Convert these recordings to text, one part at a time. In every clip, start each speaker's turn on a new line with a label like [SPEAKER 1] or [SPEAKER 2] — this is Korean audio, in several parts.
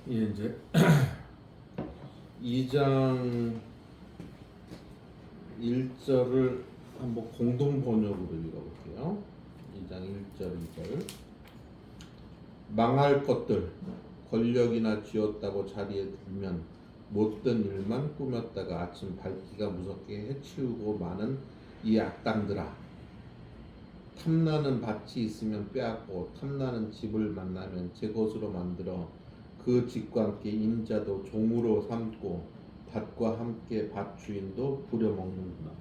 [SPEAKER 1] 이제 2장 1절을 한번 공동 번역으로 읽어볼게요. 2장 1절 2절. 망할 것들, 권력이나 쥐었다고 자리에 들면 못된 일만 꾸몄다가 아침 밝기가 무섭게 해치우고 마는 이 악당들아, 탐나는 밭이 있으면 빼앗고 탐나는 집을 만나면 제 것으로 만들어 그 집과 함께 임자도 종으로 삼고 밭과 함께 밭 주인도 부려먹는구나.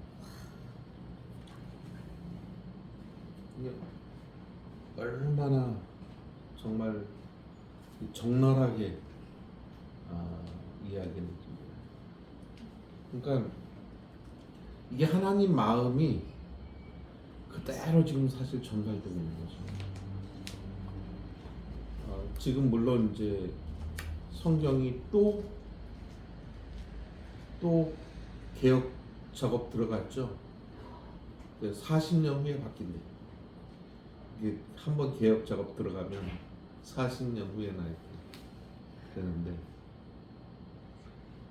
[SPEAKER 1] 이게 얼마나 정말 적나라하게 이야기했는지. 그러니까 이게 하나님 마음이 그대로 지금 사실 전달되고 있는 거죠. 지금 물론 이제 성경이 또 개혁 작업 들어갔죠. 40년 후에 바뀐대. 이게 한번 개혁 작업 들어가면 40년 후에나 이렇게 되는데,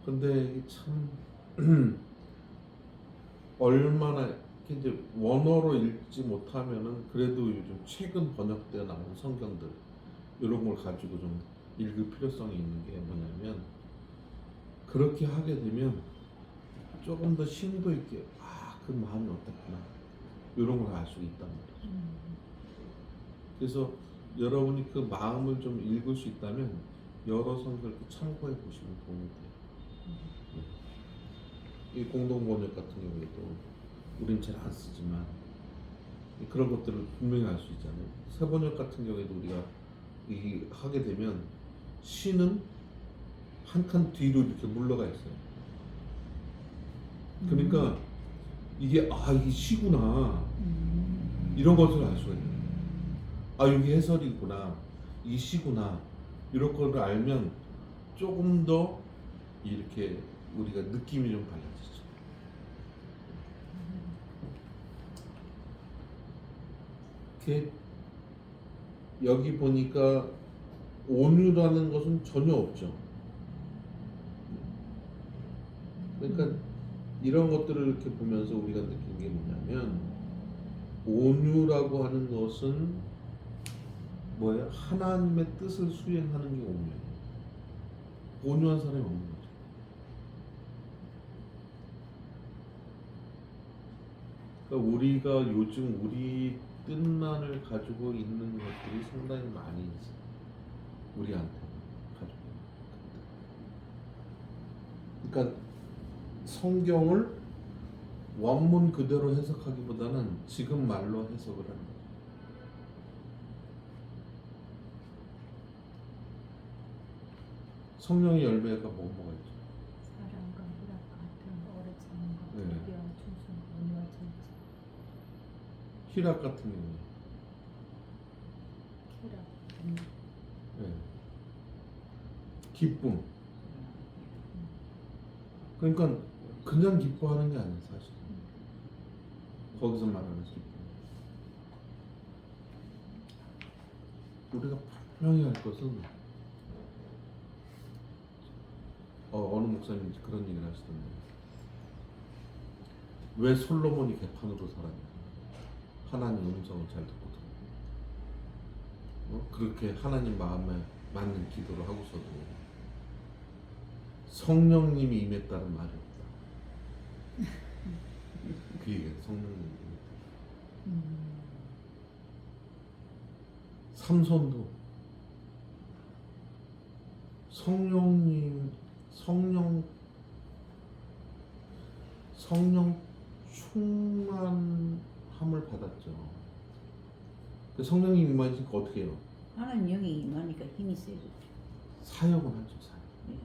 [SPEAKER 1] 근데 참 얼마나 이제 원어로 읽지 못하면은 그래도 요즘 최근 번역되어 나온 성경들 이런 걸 가지고 좀 읽을 필요성이 있는 게 뭐냐면, 그렇게 하게 되면 조금 더 심도 있게 그 마음이 어떻구나 이런 걸 알 수 있단 말이죠. 그래서 여러분이 그 마음을 좀 읽을 수 있다면 여러 성경을 참고해 보시면 도움이 돼요. 이 공동 번역 같은 경우에도 우린 잘 안 쓰지만 그런 것들을 분명히 알 수 있잖아요. 새 번역 같은 경우에도 우리가 하게 되면 시는 한 칸 뒤로 이렇게 물러가 있어요. 그러니까 이게 이게 시구나 이런 것을 알 수가 있어요. 여기 해설이구나, 이 시구나 이런 거를 알면 조금 더 이렇게 우리가 느낌이 좀 달라지죠. 이렇게 여기 보니까 온유라는 것은 전혀 없죠. 그러니까 이런 것들을 이렇게 보면서 우리가 느낀 게 뭐냐면, 온유라고 하는 것은 뭐예요? 하나님의 뜻을 수행하는 게 온유예요. 온유한 사람이 없는 거죠. 그러니까 우리가 요즘 우리 뜻만을 가지고 있는 것들이 상당히 많이 있어요. 우리한테 가지고 있는 것들. 그러니까 성경을 원문 그대로 해석하기보다는 지금 말로 해석을 하는 거예요. 성령의 열매가 뭐가 있죠?
[SPEAKER 2] 사랑과 희락 같은 오래 참는 것,
[SPEAKER 1] 네.
[SPEAKER 2] 기대와 충성, 온유와 진짜.
[SPEAKER 1] 희락 같은 경우에
[SPEAKER 2] 희락,
[SPEAKER 1] 네. 기쁨. 그러니까 그냥 기뻐하는 게 아니에요, 사실. 거기서 말하는 기쁨. 우리가 분명히 할 것은, 어느 목사님이 그런 얘기를 하시던데, 왜 솔로몬이 개판으로 살았냐? 하나님 음성을 잘 듣거든. 그렇게 하나님 마음에 맞는 기도를 하고서도 성령님이 임했다는 말이 없다. 그 얘기예요. 성령님이 임했다. 삼손도 성령 충만함을 받았죠. 그 성령이 임하니까 어떻게 해요?
[SPEAKER 3] 하나님 영이 임하니까 힘이 세죠.
[SPEAKER 1] 사역을 하죠. 사역.
[SPEAKER 3] 네.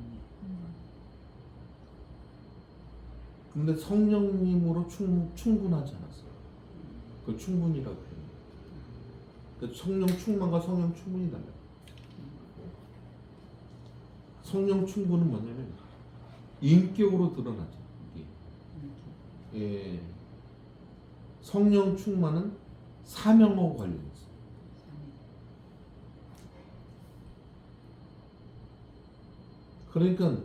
[SPEAKER 1] 근데 성령님으로 충분하지 않았어요. 그 충분이라고 해요. 그러니까 성령 충만과 성령 충분이 달라요. 성령 충분은 뭐냐면 인격으로 드러나죠. 이게. 성령 충만은 사명하고 관련이 있어요. 그러니까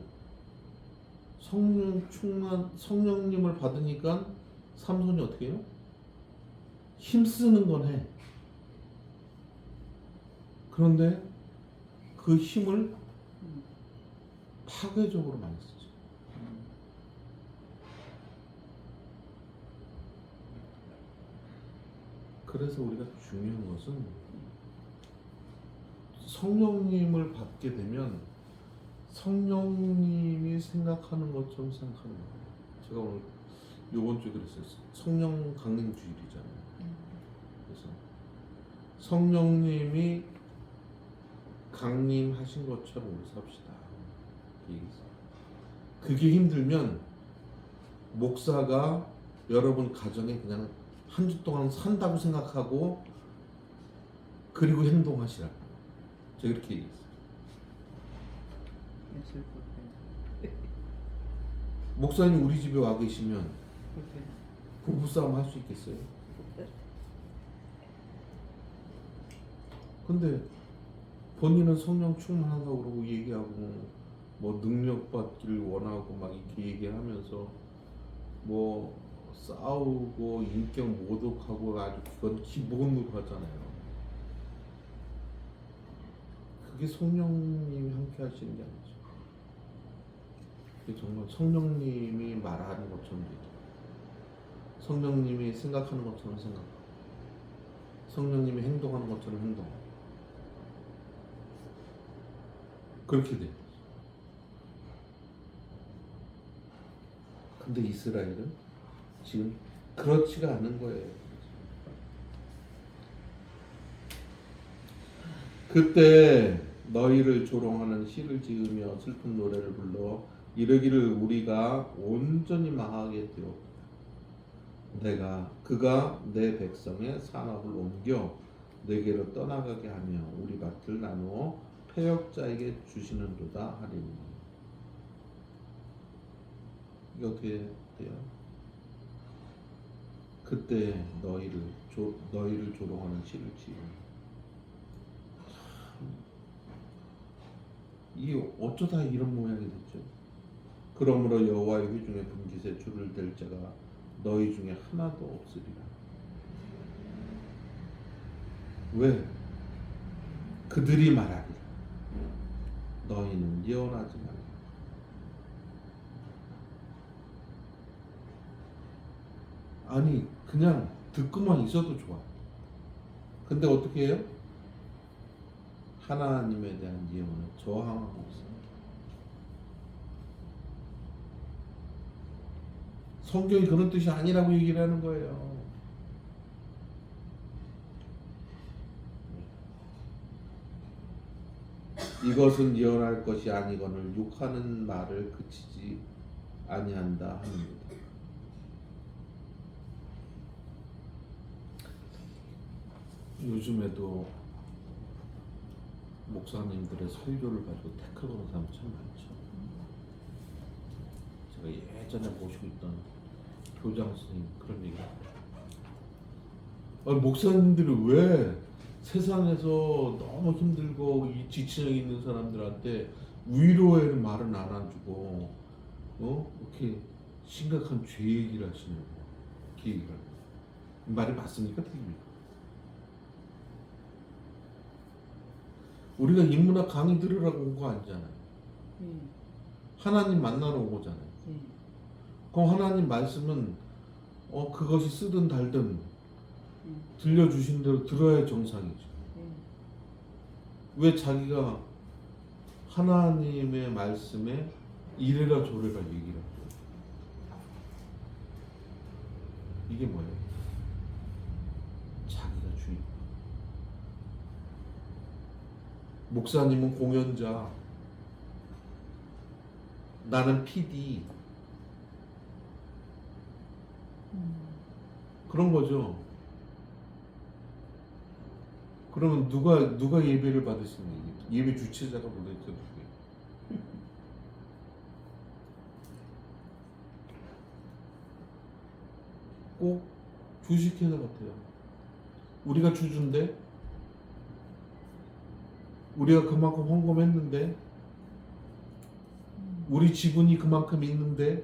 [SPEAKER 1] 성령 충만 성령님을 받으니까 삼손이 어떻게 해요? 힘쓰는 건 해. 그런데 그 힘을 파괴적으로 많이 쓰죠. 그래서 우리가 중요한 것은 성령님을 받게 되면 성령님이 생각하는 것처럼 생각하는 거예요. 제가 오늘 요번 주에 그랬어요. 성령 강림 주일이잖아요. 그래서 성령님이 강림하신 것처럼 우리 삽시다. 그게 힘들면 목사가 여러분 가정에 그냥 한 주 동안 산다고 생각하고 그리고 행동하시라. 제가 이렇게 얘기했어요. 목사님 우리 집에 와 계시면 부부싸움 할 수 있겠어요? 근데 본인은 성령 충만하다고 그러고 얘기하고 뭐 능력 받기를 원하고 막 이렇게 얘기하면서 뭐 싸우고 인격 모독하고 아주 그건 기본으로 하잖아요. 그게 성령님이 함께 하시는 게 아니죠. 그게 정말 성령님이 말하는 것처럼 얘기해요. 성령님이 생각하는 것처럼 생각하고 성령님이 행동하는 것처럼 행동하고 그렇게 돼요. 근데 이스라엘은 지금 그렇지가 않은 거예요. 그때 너희를 조롱하는 시를 지으며 슬픈 노래를 불러 이르기를 우리가 온전히 망하게 되었다. 그가 내 백성의 산업을 옮겨 내게로 떠나가게 하며 우리 밭을 나누어 패역자에게 주시는도다 하리니. 이게 어떻게 돼요? 그때 너희를 조롱하는 시를 지으며 이게 어쩌다 이런 모양이 됐죠? 그러므로 여호와의 회중의 분깃에 줄을 댈 자가 너희 중에 하나도 없으리라. 왜? 그들이 말하리라. 너희는 예언하지 말라. 아니 그냥 듣고만 있어도 좋아. 근데 어떻게 해요? 하나님에 대한 예언을 저항하고 있어요. 성경이 그런 뜻이 아니라고 얘기를 하는 거예요. 이것은 예언할 것이 아니거늘 욕하는 말을 그치지 아니한다 합니다. 요즘에도 목사님들의 설교를 가지고 태클하는 사람 참 많죠. 제가 예전에 모시고 있던 교장 선생님 그런 얘기를 해요. 목사님들이 왜 세상에서 너무 힘들고 이 지치에 있는 사람들한테 위로의 말은 안 해주고 이렇게 심각한 죄 얘기를 하시냐고. 그 얘기를 말이 맞습니까? 틀립니까? 우리가 인문학 강의 들으라고 온 거 아니잖아요. 하나님 만나러 온 거잖아요. 그럼 하나님 말씀은 그것이 쓰든 달든 들려주신 대로 들어야 정상이죠. 왜 자기가 하나님의 말씀에 이래라 저래라 얘기를 하죠? 이게 뭐예요? 자기가 주인. 목사님은 공연자, 나는 PD. 그런 거죠. 그러면 누가 예배를 받으시는 예배 주체자가 도대체 누구예요? 꼭 주식회사 같아요. 우리가 주주인데 우리가 그만큼 헌금했는데 우리 지분이 그만큼 있는데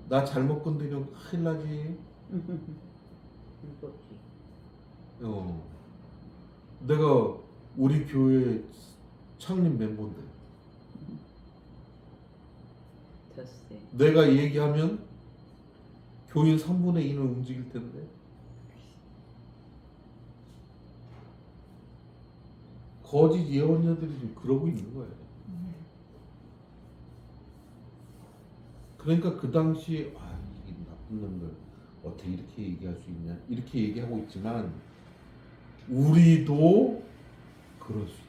[SPEAKER 1] 나 잘못 건드리면 큰일 나지.
[SPEAKER 3] 무겁지.
[SPEAKER 1] 내가 우리 교회 창립 멤버인데
[SPEAKER 3] 덧세.
[SPEAKER 1] 내가 얘기하면 교인 3분의 2는 움직일 텐데 거짓 예언자들이 지금 그러고 있는 거예요. 그러니까 그 당시 이게 나쁜 놈들 어떻게 이렇게 얘기할 수 있냐 이렇게 얘기하고 있지만 우리도 그럴 수 있다.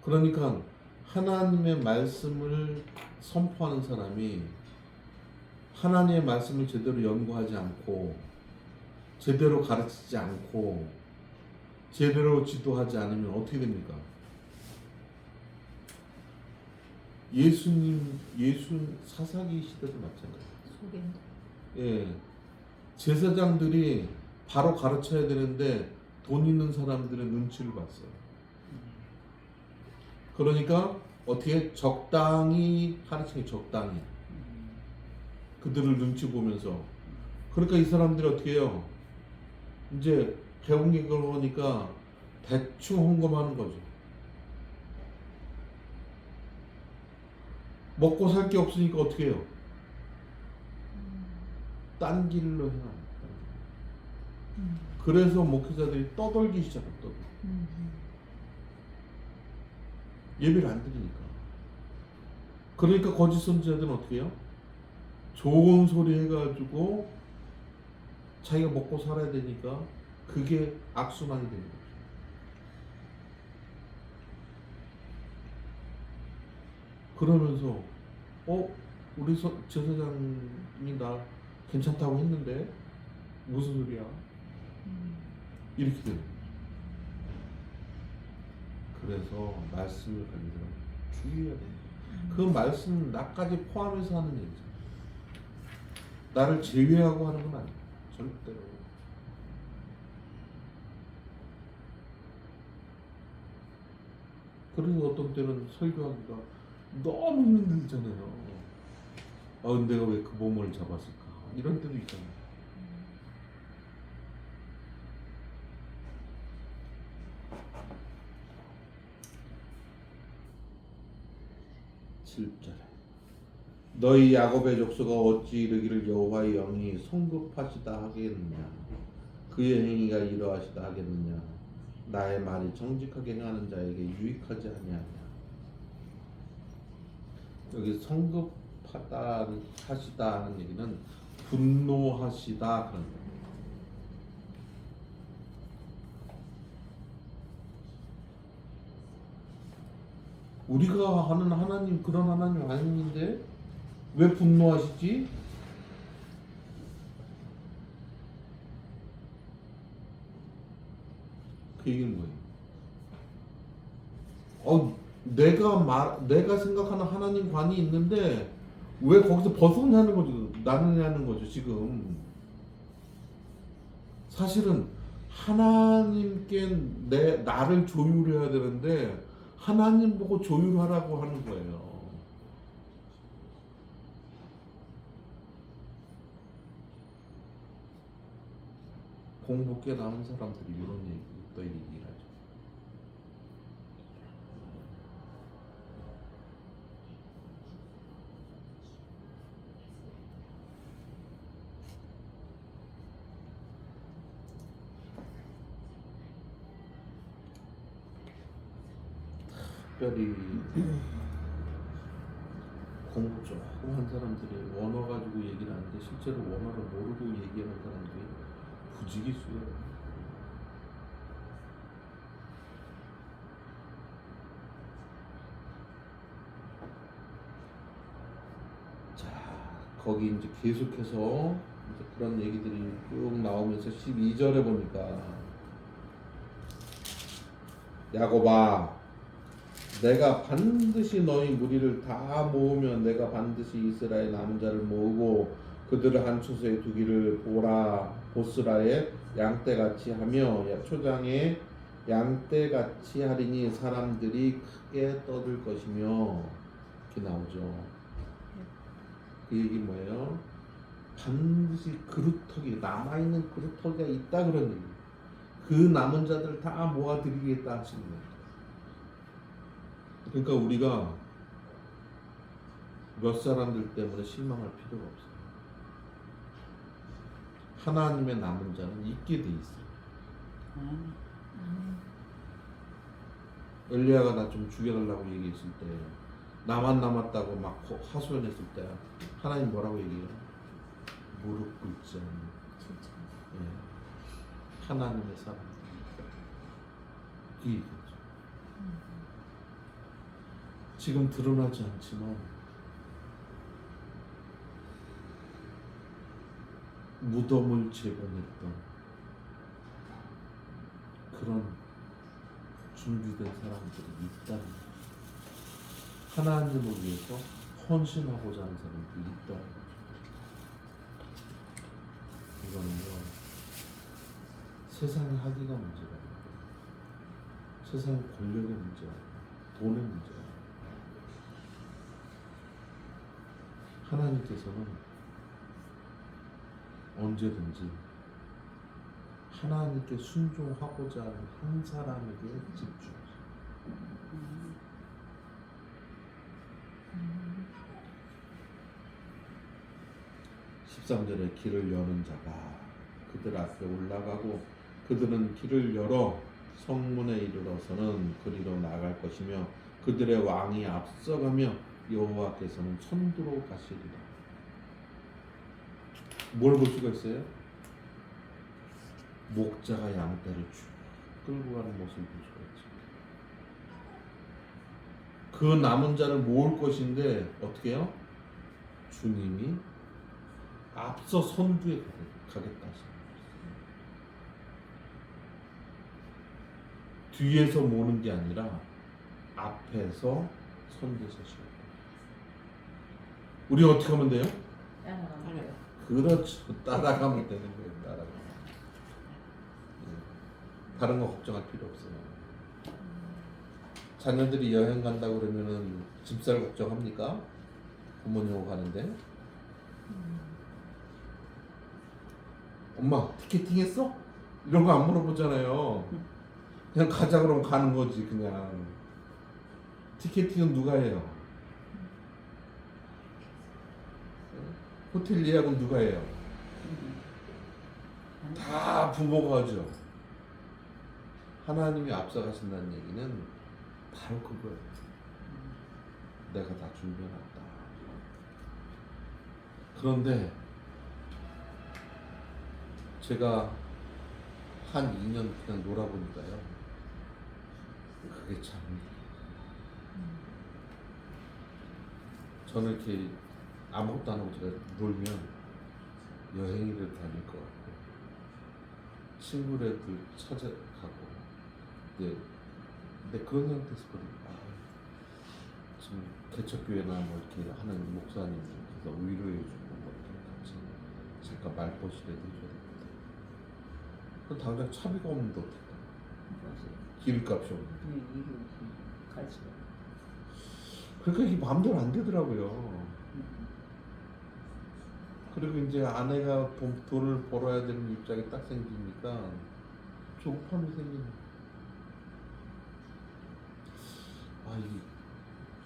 [SPEAKER 1] 그러니까 하나님의 말씀을 선포하는 사람이 하나님의 말씀을 제대로 연구하지 않고 제대로 가르치지 않고 제대로 지도하지 않으면 어떻게 됩니까? 예수 사사기 시대도 마찬가지예요.
[SPEAKER 2] 속인다.
[SPEAKER 1] 예, 제사장들이 바로 가르쳐야 되는데 돈 있는 사람들의 눈치를 봤어요. 그러니까 어떻게 적당히 가르치기 적당히 그들을 눈치 보면서 그러니까 이 사람들이 어떻게 해요? 이제 배운 게 그러니까 대충 헌금하는 거죠. 먹고 살 게 없으니까 어떻게 해요? 딴 길로 행합니다. 그래서 목회자들이 떠돌기 시작했거든. 예배를 안 드리니까. 그러니까 거짓 선지자들은 어떻게 해요? 좋은 소리 해가지고 자기가 먹고 살아야 되니까 그게 악순환이 되는 거죠. 그러면서 우리 제사장이 나 괜찮다고 했는데 무슨 소리야? 이렇게 되는 거죠. 그래서 말씀을 가진 사람 주의해야 됩니다. 그 말씀은 나까지 포함해서 하는 얘기죠. 나를 제외하고 하는 건 아니에요. 절대로. 그래서 어떤 때는 설교하기가 너무 힘들잖아요. 내가 왜 그 몸을 잡았을까? 이런 때도 있잖아요. 너희 야곱의 족속아 어찌 이르기를 여호와의 영이 성급하시다 하겠느냐 그의 행위가 이러하시다 하겠느냐 나의 말이 정직하게 행하는 자에게 유익하지 아니하냐. 여기 성급하다 하시다 하는 얘기는 분노하시다 그런 거예요. 우리가 하는 하나님 그런 하나님 아닌데 왜 분노하시지? 그 얘기는 뭐예요? 내가 생각하는 하나님 관이 있는데 왜 거기서 벗어나는 거죠? 나느냐는 거죠 지금. 사실은 하나님께 나를 조율해야 되는데 하나님 보고 조율하라고 하는 거예요. 공부 꽤 나은 사람들이 이런 얘기를 하죠. 특별히 공부 조금 한 사람들이 원어 가지고 얘기를 하는데 실제로 원어를 모르고 얘기하는 사람들이 부지기수예요. 자, 거기 이제 계속해서 이제 그런 얘기들이 쭉 나오면서 12절에 보니까 야곱아 내가 반드시 너희 무리를 다 모으면 내가 반드시 이스라엘 남은 자를 모으고 그들을 한 처소에 두기를 보스라의 양떼같이 하며 초장에 양떼같이 하리니 사람들이 크게 떠들 것이며 이렇게 나오죠. 그 얘기 뭐예요? 반드시 그루터기 남아있는 그루터기가 있다 그런 얘기. 그 남은 자들 다 모아드리겠다 하시는 거예요. 그러니까 우리가 몇 사람들 때문에 실망할 필요가 없어요. 하나님의 남은 자는 있게 돼 있어요. 엘리야가 나 좀 죽여달라고 얘기했을 때 나만 남았다고 막 하소연했을 때 하나님 뭐라고 얘기해요? 무릎 꿇지 않는
[SPEAKER 2] 진짜.
[SPEAKER 1] 하나님의 사람. 이 얘기죠. 지금 드러나지 않지만 무덤을 제공했던 그런 준비된 사람들이 있다는 거죠. 하나님을 위해서 헌신하고자 하는 사람들이 있다는 거죠. 이거는요, 세상의 하기가 문제가 아니고 세상의 권력의 문제가 아니고 돈의 문제가 아니고 하나님께서는 언제든지 하나님께 순종하고자 하는 한 사람에게 집중하세요. 13절에 길을 여는 자가 그들 앞에 올라가고 그들은 길을 열어 성문에 이르러서는 그리로 나갈 것이며 그들의 왕이 앞서가며 여호와께서는 선두로 가시리라. 뭘 볼 수가 있어요? 목자가 양떼를 쭉 끌고 가는 모습을 볼 수가 있죠. 그 남은 자를 모을 것인데 어떻게 해요? 주님이 앞서 선두에 가겠다 하시는 거예요. 뒤에서 모는 게 아니라 앞에서 선두에 서시고. 우리 어떻게 하면 돼요?
[SPEAKER 2] 따라가면 돼요.
[SPEAKER 1] 그렇죠. 따라가면 되는 거예요. 따라가면. 다른 거 걱정할 필요 없어요. 자녀들이 여행 간다고 그러면은 집살 걱정합니까? 부모님하고 가는데. 엄마 티켓팅 했어? 이런 거 안 물어보잖아요. 그냥 가자 그러면 가는 거지 그냥. 티켓팅은 누가 해요? 호텔 예약은 누가 해요? 다 부모가 하죠. 하나님이 앞서가신다는 얘기는 바로 그거예요. 내가 다 준비해놨다. 그런데 제가 한 2년 그냥 놀아보니까요, 그게 참 저는 이렇게 아무것도 안 하고 제가 놀면 여행이라도 다닐 것 같고 친구라도 찾아가고 근데 그런 상태에서 보니까 지금 개척교회나 뭐 이렇게 하는 목사님께서 위로해주고 뭐 이렇게 같이 잠깐 말벗이라도 해줘야 되거든. 그럼 당장 차비가 없는데 어떡해? 기름값이 없는데.
[SPEAKER 3] 가지.
[SPEAKER 1] 그러니까 이게 마음대로 안 되더라고요. 그리고 이제 아내가 돈을 벌어야 되는 입장이 딱 생기니까 조급함이 생기는. 아, 이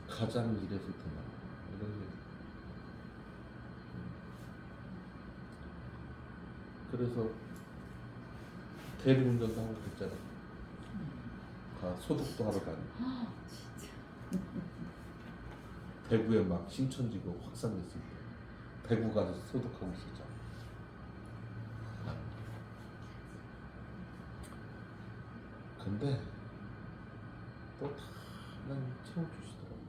[SPEAKER 1] 가장 이래서 되나 이런 게. 그래서 대리운전도 하고 그랬잖아요. 소득도 하러 다니고. 대구에 막 신천지고 확산됐을 때 대구 가서 소득하고 있었죠. 근데 또 다 하나님 채워주시더라고요.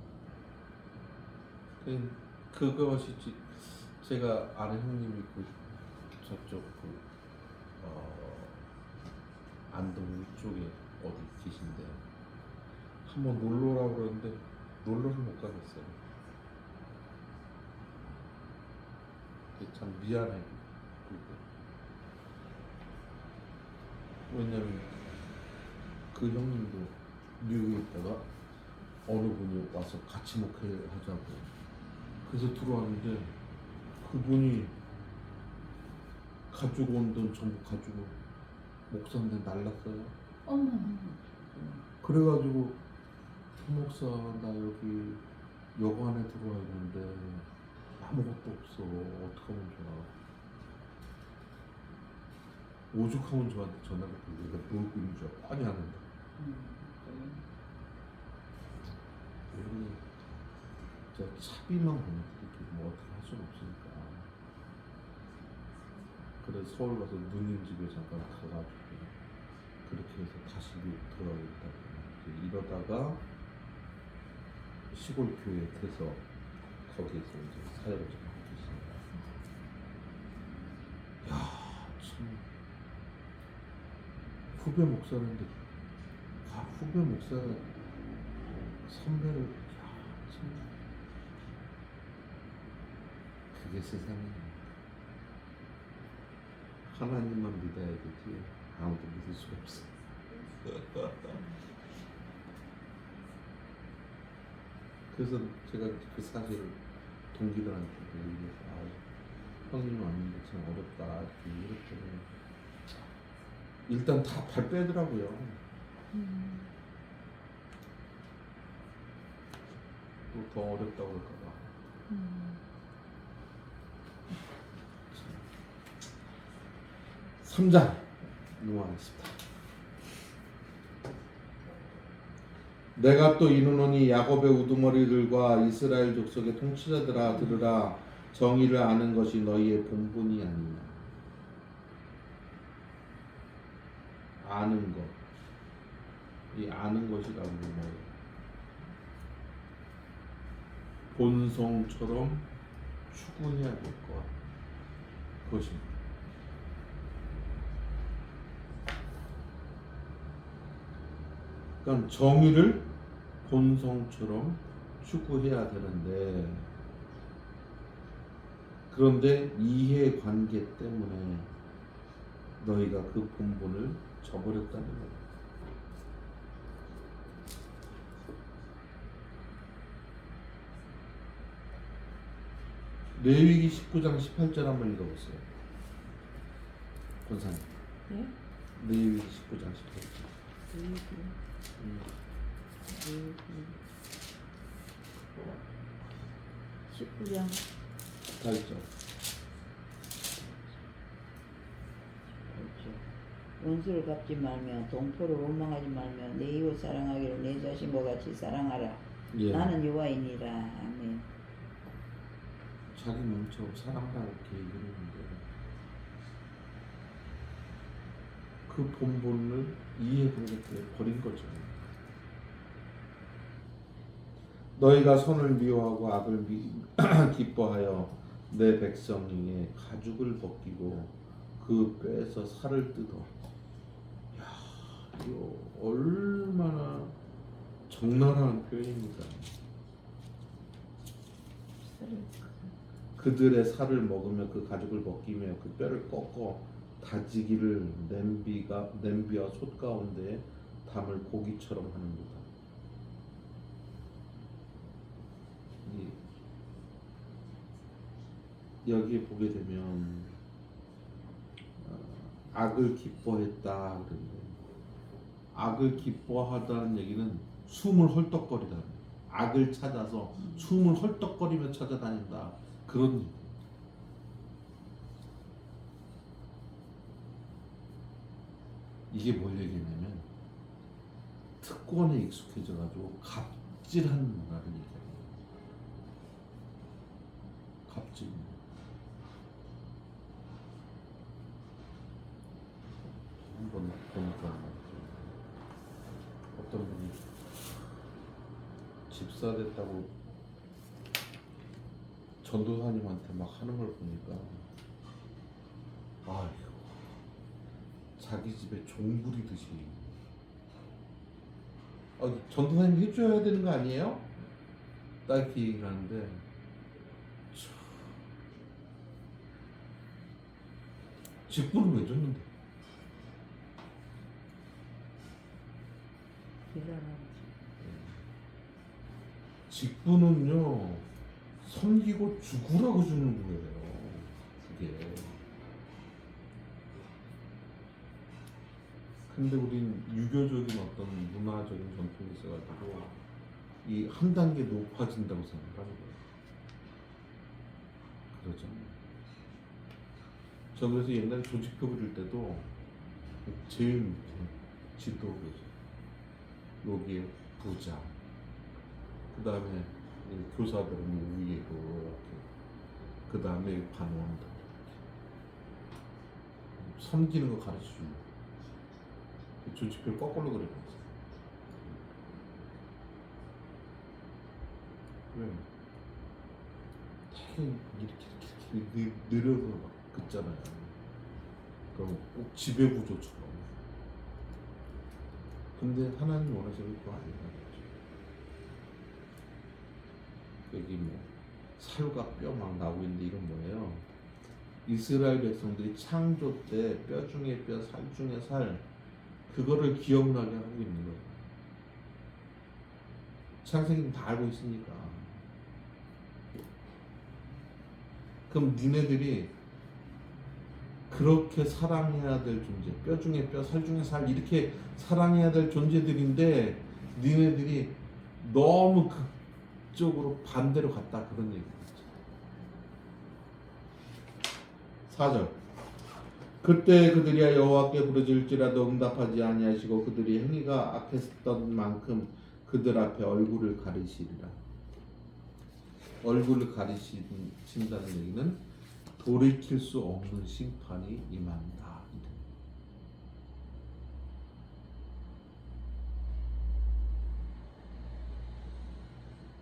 [SPEAKER 1] 그것이 제가 아는 형님이 저쪽 안동 쪽에 어디 계신데 한번 놀러 오라고 그러는데 놀러를 못 가겠어요. 참 미안해. 왜냐면 그 형님도 뉴욕에 있다가 어느 분이 와서 같이 목회하자고 그래서 들어왔는데 그분이 가지고 온 돈 전부 가지고 목사한테 날랐어요.
[SPEAKER 3] 어머.
[SPEAKER 1] 그래가지고 목사 나 여기 여관에 들어와 있는데 아무것도 없어. 어떡하면 좋아. 오죽하면 저한테 전화를 걸고 내가 놀고 있는 줄 알고 뻔히 아는데 우리는 진짜 차비만 보내드리기 뭐 어떻게 할 수는 없으니까 그래서 서울 가서 누님 집에 잠깐 가가지고 그렇게 해서 다시 돌아오겠다고 이제 이러다가 시골 교회 돼서 거기에서 이제 사역을 좀 하고 계십니다. 참 후배 목사인데 후배 목사가 선배를 참 그게 세상이야. 하나님만 믿어야 되지 아무도 믿을 수 없어. 그래서 제가 그 사실을 동기들한테 얘기해서 형님 안 믿는 참 어렵다 이렇게 일단 다 발 빼더라고요. 또 더 어렵다고 할까봐. 3장 넘어가겠습니다. 내가 또 이르노니 야곱의 우두머리들과 이스라엘 족속의 통치자들아 들으라. 정의를 아는 것이 너희의 본분이 아니냐. 아는 것. 이 아는 것이라고 뭐예요? 본성처럼 추구해야 될 것. 그것입니다. 그러니까 정의를 본성처럼 추구해야 되는데 그런데 이해관계 때문에 너희가 그 본분을 저버렸다는 거예요. 레위기 19장 18절 한번 읽어보세요. 권사님.
[SPEAKER 3] 네?
[SPEAKER 1] 레위기 19장 18절.
[SPEAKER 3] 레위기 19장
[SPEAKER 1] 18절.
[SPEAKER 3] 원수를 갚지 말며 동포를 원망하지 말며 내 이웃 사랑하기를 내 자신과 같이 사랑하라.
[SPEAKER 1] 예.
[SPEAKER 3] 나는 여호와이니라. 아멘.
[SPEAKER 1] 자기 몸처럼 사랑하라고 이렇게 얘기했는데 그 본본을 이해관계에 버린 거죠. 너희가 선을 미워하고 악을 기뻐하여 내 백성에게 가죽을 벗기고 그 뼈에서 살을 뜯어. 야, 이거 얼마나 적나라한 표현입니까? 그들의 살을 먹으며 그 가죽을 벗기며 그 뼈를 꺾어 다지기를 냄비와 솥 가운데 담을 고기처럼 하는도다. 여기에 보게 되면 악을 기뻐했다 그러는데 악을 기뻐하다는 얘기는 숨을 헐떡거리다. 악을 찾아서 숨을 헐떡거리며 찾아다닌다. 그런 얘기. 이게 뭘 얘기냐면 특권에 익숙해져가지고 갑질한 문화를 얘기해요. 갑질. 한번 보니까 말이죠. 어떤 분이 집사 됐다고 전도사님한테 막 하는 걸 보니까 아휴 자기 집에 종 부리듯이 전도사님 해줘야 되는 거 아니에요? 딱 이렇게 얘기를 하는데 직분을 왜 줬는데?
[SPEAKER 3] 기다려.
[SPEAKER 1] 직분은요 섬기고 죽으라고 주는 거예요. 그게. 근데 우린 유교적인 어떤 문화적인 전통이 있어가지고 이 한 단계 높아진다고 생각하는 거예요. 그러죠. 저 그래서 옛날에 조직표 그릴 때도 제일 밑에 지도부죠. 여기에 부자. 그 다음에 교사들은 위에 이렇게. 그 다음에 반원들. 섬기는 거 가르쳐주는 거. 조직표를 거꾸로 그려놨어요. 왜? 되게 이렇게 느려서 막 긋잖아요. 그럼 꼭 지배구조처럼. 근데 하나님 원하시는 거 아니라는 거죠. 여기 뭐 살과 뼈 막 나오고 있는데 이건 뭐예요? 이스라엘 백성들이 창조 때 뼈 중에 뼈, 살 중에 살 그거를 기억나게 하고 있는 거예요. 창세기는 다 알고 있으니까. 그럼 니네들이 그렇게 사랑해야 될 존재, 뼈 중에 뼈, 살 중에 살 이렇게 사랑해야 될 존재들인데 니네들이 너무 그쪽으로 반대로 갔다 그런 얘기죠. 4절. 그때 그들이 여호와께 부르짖을지라도 응답하지 아니하시고 그들이 행위가 악했던 만큼 그들 앞에 얼굴을 가리시리라. 얼굴을 가리신다는 얘기는 돌이킬 수 없는 심판이 임한다.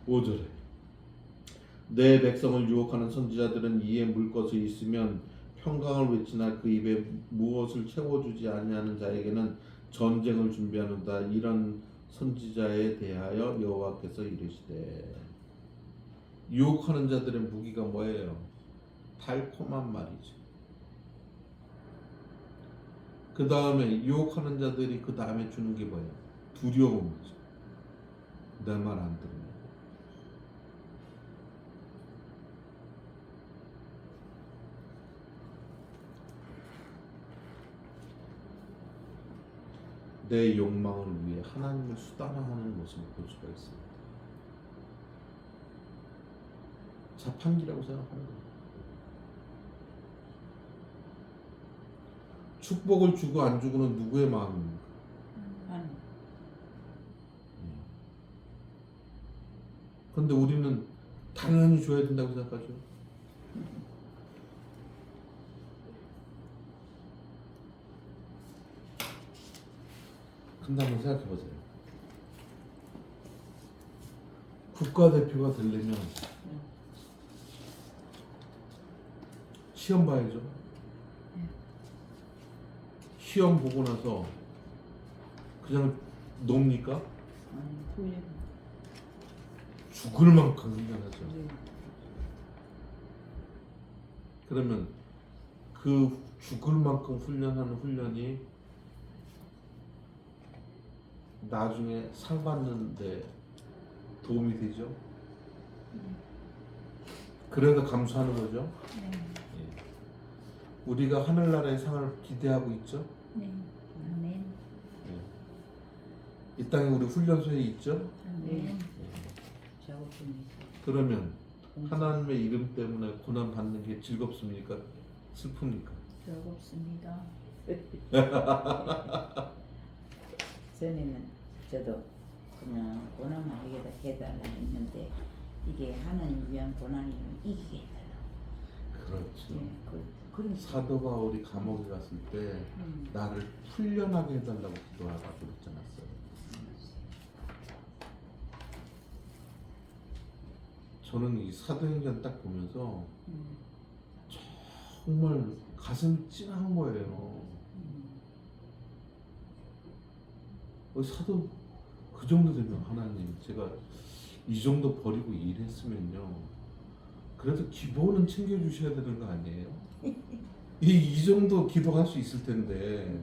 [SPEAKER 1] 5절에 내 백성을 유혹하는 선지자들은 이에 물 것이 있으면 평강을 외치나 그 입에 무엇을 채워주지 아니하는 자에게는 전쟁을 준비하는다. 이런 선지자에 대하여 여호와께서 이르시되. 유혹하는 자들의 무기가 뭐예요? 달콤한 말이죠. 그 다음에 유혹하는 자들이 그 다음에 주는 게 뭐예요? 두려움이죠. 내 말 안 들으면. 내 욕망을 위해 하나님을 수단화하는 모습을 볼 수가 있습니다. 자판기라고 생각하는 거예요. 축복을 주고 안 주고는 누구의 마음입니까?
[SPEAKER 3] 하나님.
[SPEAKER 1] 그런데 우리는 당연히 줘야 된다고 생각하죠. 근데 한번 생각해 보세요. 국가대표가 되려면 시험 봐야죠. 시험 보고 나서 그냥 놉니까?
[SPEAKER 3] 후회.
[SPEAKER 1] 죽을 만큼 훈련하죠. 그러면 그 죽을 만큼 훈련하는 훈련이 나중에 상 받는데 도움이 되죠. 그래서 감수하는 거죠.
[SPEAKER 2] 네.
[SPEAKER 1] 우리가 하늘나라의 상을 기대하고 있죠.
[SPEAKER 2] 네. 아멘.
[SPEAKER 1] 이 땅에 우리 훈련소에 있죠.
[SPEAKER 2] 아멘.
[SPEAKER 3] 작업중이죠.
[SPEAKER 1] 그러면 하나님의 이름 때문에 고난 받는 게 즐겁습니까? 슬픕니까?
[SPEAKER 2] 즐겁습니다.
[SPEAKER 3] 전에는 저도 그냥 고난만 해달라 했는데 이게 하나님 위한 고난이면 이기게 해달라고.
[SPEAKER 1] 그렇죠.
[SPEAKER 3] 그런
[SPEAKER 1] 사도 바울이 감옥에 갔을 때 나를 풀려나게 해달라고 기도하라고 그랬지 않았어요. 저는 이 사도행전 딱 보면서 정말 가슴이 찡한 거예요. 사도 그 정도 되면 하나님 제가 이 정도 버리고 일했으면요 그래도 기본은 챙겨주셔야 되는 거 아니에요? 이 정도 기도할 수 있을 텐데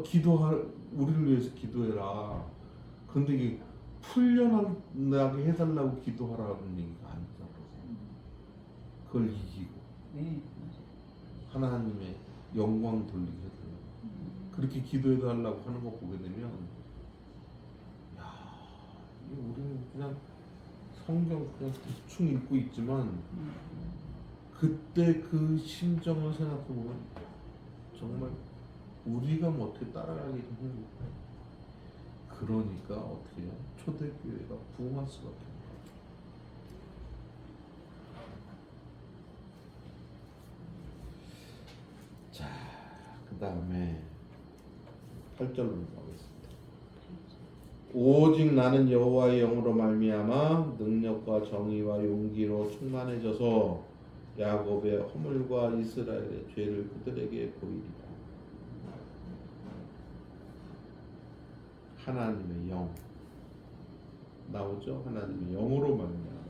[SPEAKER 1] 기도할 우리를 위해서 기도해라. 근데 이게 풀려나게 해달라고 기도하라는 얘기가 아니잖아. 그걸 이기고
[SPEAKER 3] 네, 맞아요.
[SPEAKER 1] 하나님의 영광 돌리게 해달라고 그렇게 기도해달라고 하는 거 보게 되면 야, 이게 우리는 그냥 성경 그냥 대충 읽고 있지만 그때 그 심정을 생각해 보면 정말 우리가 뭐 어떻게 따라가기 좀 힘들어요. 그러니까 어떻게 해요? 초대교회가 부흥할 수밖에 없어요. 자, 그 다음에 8절로 넘어가겠습니다. 오직 나는 여호와의 영으로 말미암아 능력과 정의와 용기로 충만해져서 야곱의 허물과 이스라엘의 죄를 그들에게 보이리라. 하나님의 영 나오죠? 하나님의 영으로 말미암아.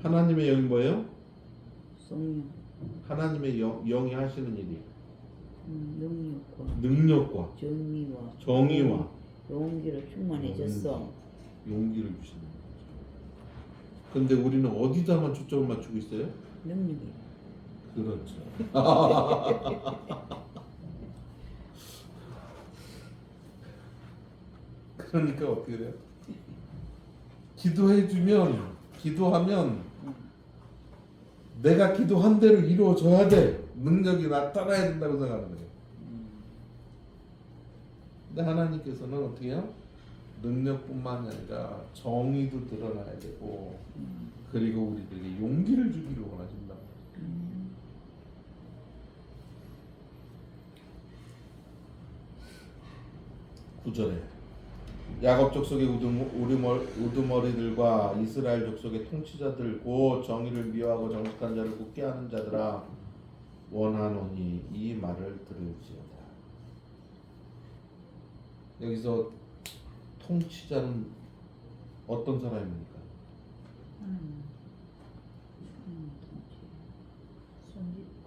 [SPEAKER 1] 하나님의 영이 뭐예요?
[SPEAKER 3] 성령,
[SPEAKER 1] 하나님의 영이 하시는 일이
[SPEAKER 3] 능력과
[SPEAKER 1] 능력과
[SPEAKER 3] 정의와 용기로 충만해졌어.
[SPEAKER 1] 용기를 주시는 거죠. 근데 우리는 어디다만 초점을 맞추고 있어요?
[SPEAKER 3] 능력이.
[SPEAKER 1] 그렇죠. 그러니까 어떻게 돼요? 기도하면 내가 기도한 대로 이루어져야 돼. 능력이 나타나야 된다고 생각하는 거예요. 근데 하나님께서는 어떻게 해요? 능력뿐만 아니라 정의도 드러나야 되고 그리고 우리들에게 용기를 주기를 원하신다. 9절에 야곱 족속의 우두머리들과 이스라엘 족속의 통치자들 곧 정의를 미워하고 정직한 자를 굳게 하는 자들아 원하노니 이 말을 들을지어다. 여기서 통치자는 어떤 사람입니까?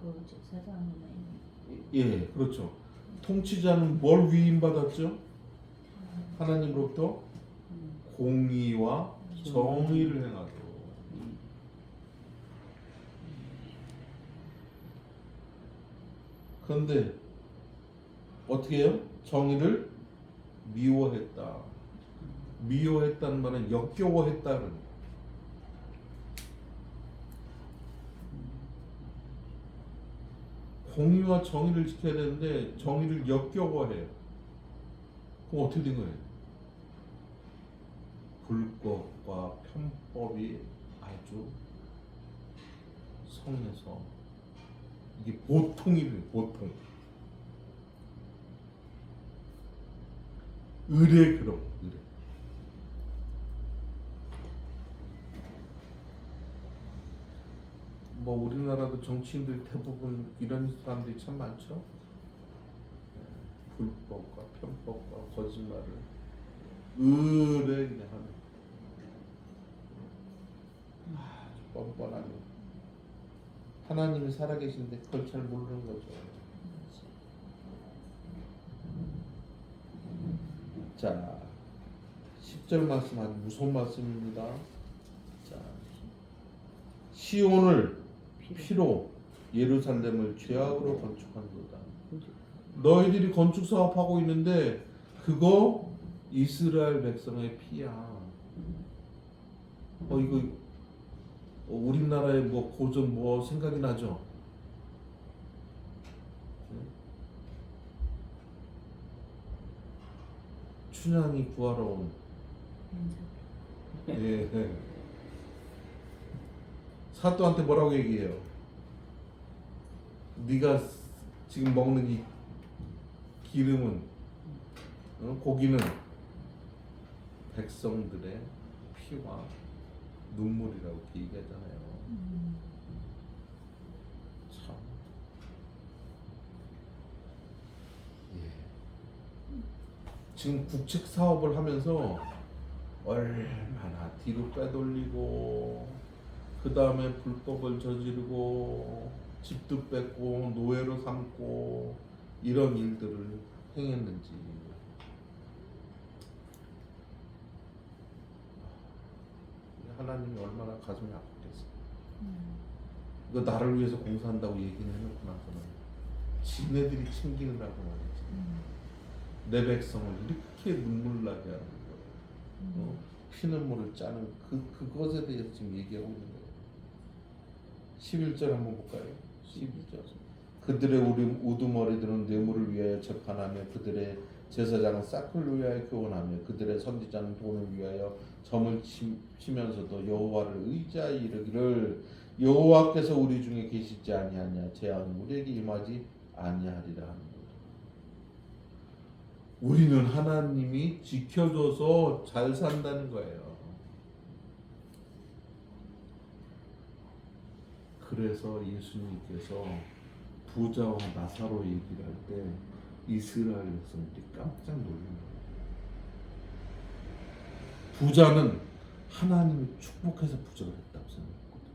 [SPEAKER 2] 그 제사장이나
[SPEAKER 1] 예, 그렇죠. 통치자는 뭘 위임받았죠? 하나님으로부터 공의와 정의를 행하도록. 그런데 어떻게 해요? 정의를 미워했다. 미워했다는 말은 역겨워했다는 거예요. 공의와 정의를 지켜야 되는데 정의를 역겨워해요. 그럼 어떻게 된 거예요? 불법과 편법이 아주 성해서 이게 보통이래요. 보통. 의례 그럼 의례. 뭐 우리나라도 정치인들 대부분 이런 사람들이 참 많죠. 불법과 편법과 거짓말을 의례 그냥 하는 아주 뻔뻔하게 하나님이 살아계신데 그걸 잘 모르는 거죠. 자, 10절 말씀 아주 무서운 말씀입니다. 자, 시온을 피로 예루살렘을 죄악으로 건축한도다. 너희들이 건축 사업하고 있는데 그거 이스라엘 백성의 피야. 이거 우리나라의 뭐 고전 뭐 생각이 나죠? 춘향이 구하러 온 예. 사또한테 뭐라고 얘기해요? 네가 지금 먹는 이 기름은 고기는 백성들의 피와 눈물이라고 이렇게 얘기하잖아요. 참. 예. 지금 국책 사업을 하면서 얼마나 뒤로 빼돌리고 그 다음에 불법을 저지르고 집도 뺏고 노예로 삼고 이런 일들을 행했는지. 하나님이 얼마나 가슴이 아팠겠어. 너 나를 위해서 공사한다고 얘기는 해놓고 나서는 지네들이 챙기느라고 말이지. 내 백성을 이렇게 눈물 나게 하는 거예요. 피눈물을 짜는 그것에 대해서 지금 얘기하고 있는 거예요. 11절 한번 볼까요? 11절. 그들의 우두머리들은 뇌물을 위하여 재판하며 그들의 제사장은 싹을 위하여 교훈하며 그들의 선지자는 돈을 위하여 점을 치면서도 여호와를 의지하여 이르기를 여호와께서 우리 중에 계시지 아니하냐 재앙은 우리에게 임하지 아니하리라 하는 거예요. 우리는 하나님이 지켜줘서 잘 산다는 거예요. 그래서 예수님께서 부자와 나사로 얘기를 할 때 이스라엘 백성들이 깜짝 놀란 거예요. 부자는 하나님이 축복해서 부자가 됐다고 생각했거든.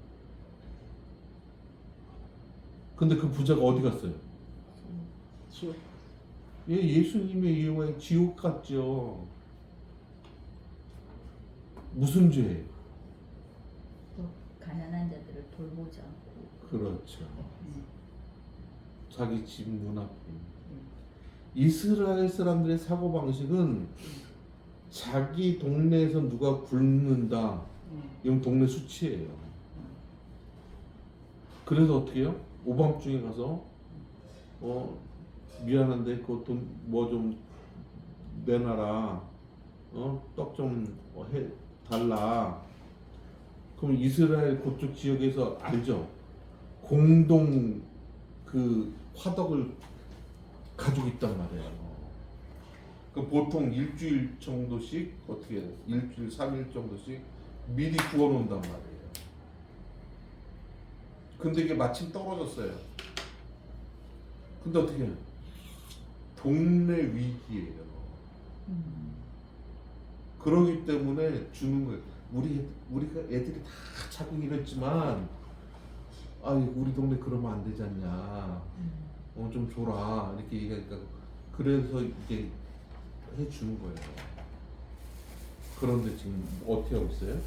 [SPEAKER 1] 근데 그 부자가 어디 갔어요?
[SPEAKER 3] 지옥.
[SPEAKER 1] 예수님의 이름에 지옥 갔죠. 무슨 죄예요?
[SPEAKER 2] 또 가난한 자들을 돌보지 않고.
[SPEAKER 1] 그렇죠. 자기 집 눈앞에. 이스라엘 사람들의 사고방식은 자기 동네에서 누가 굶는다. 이건 동네 수치예요. 그래서 어떻게 해요? 오밤중에 가서 미안한데 그 돈 뭐 좀 내놔라. 떡 좀 해 달라. 그럼 이스라엘 그쪽 지역에서 알죠? 공동 그 화덕을 가지고 있단 말이에요. 그 보통 일주일 정도씩 어떻게 해요? 일주일 3일 정도씩 미리 구워 놓는단 말이에요. 근데 이게 마침 떨어졌어요. 근데 어떻게 해요? 동네 위기예요. 그러기 때문에 주는 거예요. 우리가 애들이 다 자꾸 이랬지만, 우리 동네 그러면 안 되지 않냐. 좀 줘라 이렇게 얘기하니까 그래서 이게 해주는 거예요. 그런데 지금 어떻게 하고 있어요?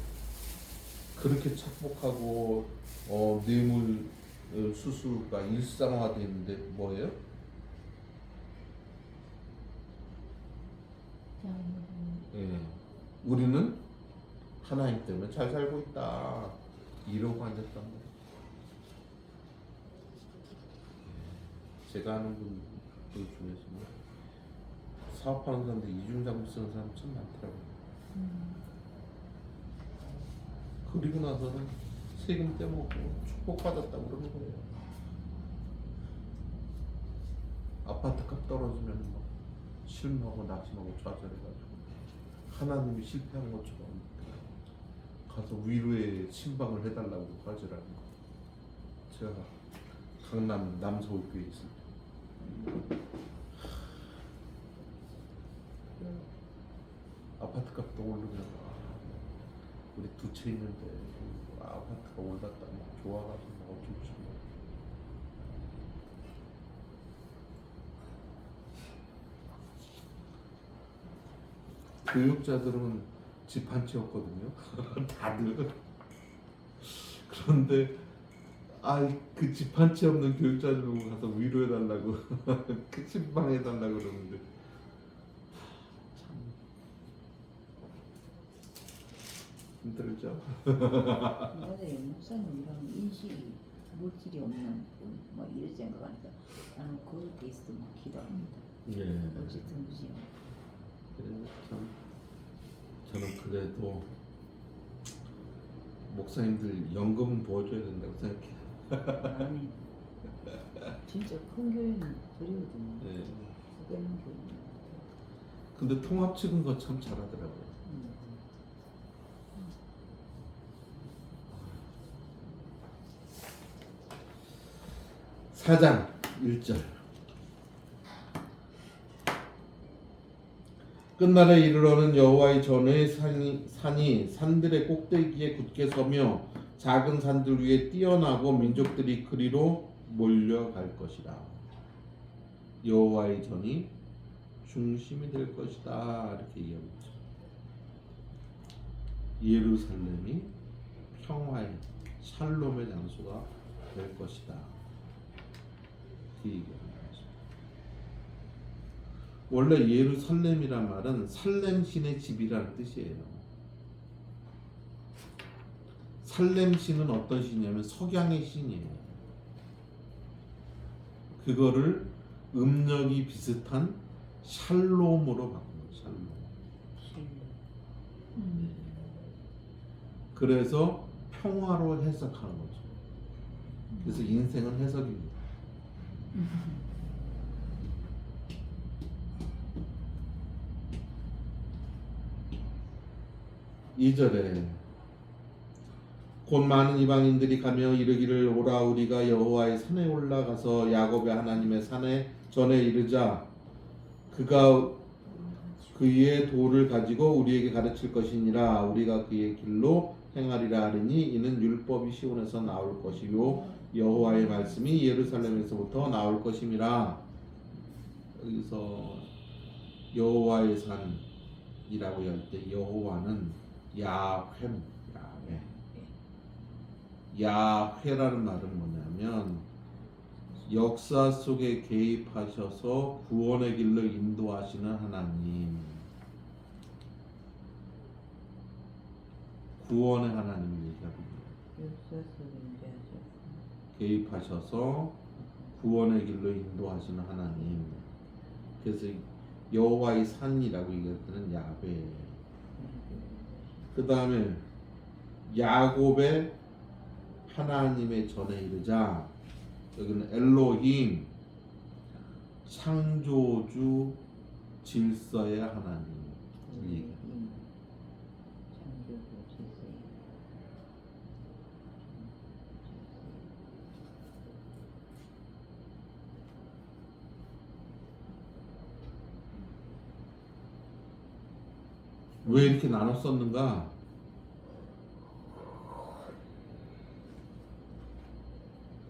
[SPEAKER 1] 그렇게 착복하고 뇌물 수수가 일상화되어 있는데 뭐예요? 예, 우리는 하나님 때문에 잘 살고 있다 이러고 앉았단 말이에요. 제가 아는 분들 중에서 사업하는 사람들 이중자금 쓰는 사람 참 많더라고요. 그리고 나서는 세금 떼먹고 축복받았다고 그러는 거예요. 아파트 값 떨어지면 막 실망하고 낙심하고 좌절해가지고 하나님이 실패한 것처럼 가서 위로의 신방을 해달라고 하지라는 거. 제가 강남 남서울교에 있을 때 아파트 값도 오르면 우리 두 채 있는데 아파트가 올랐다 막 좋아가지고 어쩔 줄 몰라. 교육자들은 집 한 채 없거든요. 다들. 그런데 그 집 한 채 없는 교육자들 보고 가서 위로해달라고 그 신방해달라고 그러는데 참 힘들죠.
[SPEAKER 3] 맞아요. 목사님이랑 인식이 물질이 없는 분, 뭐 이런 생각하니까 나는 그럴 때 있으면 기도합니다.
[SPEAKER 1] 예.
[SPEAKER 3] 어쨌든 그지.
[SPEAKER 1] 그래서 참 저는 그래도 목사님들 연금 보여줘야 된다고 생각해요.
[SPEAKER 3] 아니 진짜 큰 교회는 그리거든요.
[SPEAKER 1] 예.
[SPEAKER 3] 그거는 교회.
[SPEAKER 1] 근데 통합 찍은 거 참 잘하더라고요. 4장 1절 끝날에 이르러는 여호와의 전의 산이 산들의 꼭대기에 굳게 서며 작은 산들 위에 뛰어나고 민족들이 그리로 몰려갈 것이라. 여호와의 전이 중심이 될 것이다 이렇게 얘기하고 있죠. 예루살렘이 평화의 샬롬의 장소가 될 것이다. 그 얘기하는 거죠. 원래 예루살렘이란 말은 살렘신의 집이라는 뜻이에요. 살렘신은 어떤 신이냐면 석양의 신이에요. 그거를 음력이 비슷한 샬롬으로 바꾼 거예요. 샬롬. 그래서 평화로 해석하는 거죠. 그래서 인생은 해석입니다. 2절에 곧 많은 이방인들이 가며 이르기를 오라 우리가 여호와의 산에 올라가서 야곱의 하나님의 산에 전에 이르자 그가 그의 도를 가지고 우리에게 가르칠 것이니라 우리가 그의 길로 행하리라 하리니 이는 율법이 시온에서 나올 것이요 여호와의 말씀이 예루살렘에서부터 나올 것임이라. 여기서 여호와의 산이라고 할 때 여호와는 야훼, 야훼라는 말은 뭐냐면 역사 속에 개입하셔서 구원의 길로 인도하시는 하나님, 구원의 하나님을 얘기하고 있습니다. 개입하셔서 구원의 길로 인도하시는 하나님. 그래서 여호와의 산이라고 얘기할 때는 야훼. 그 다음에 야곱의 하나님의 전에 이르자 여기는 엘로힘 창조주 질서의 하나님 얘기. 왜 이렇게 나눴었는가?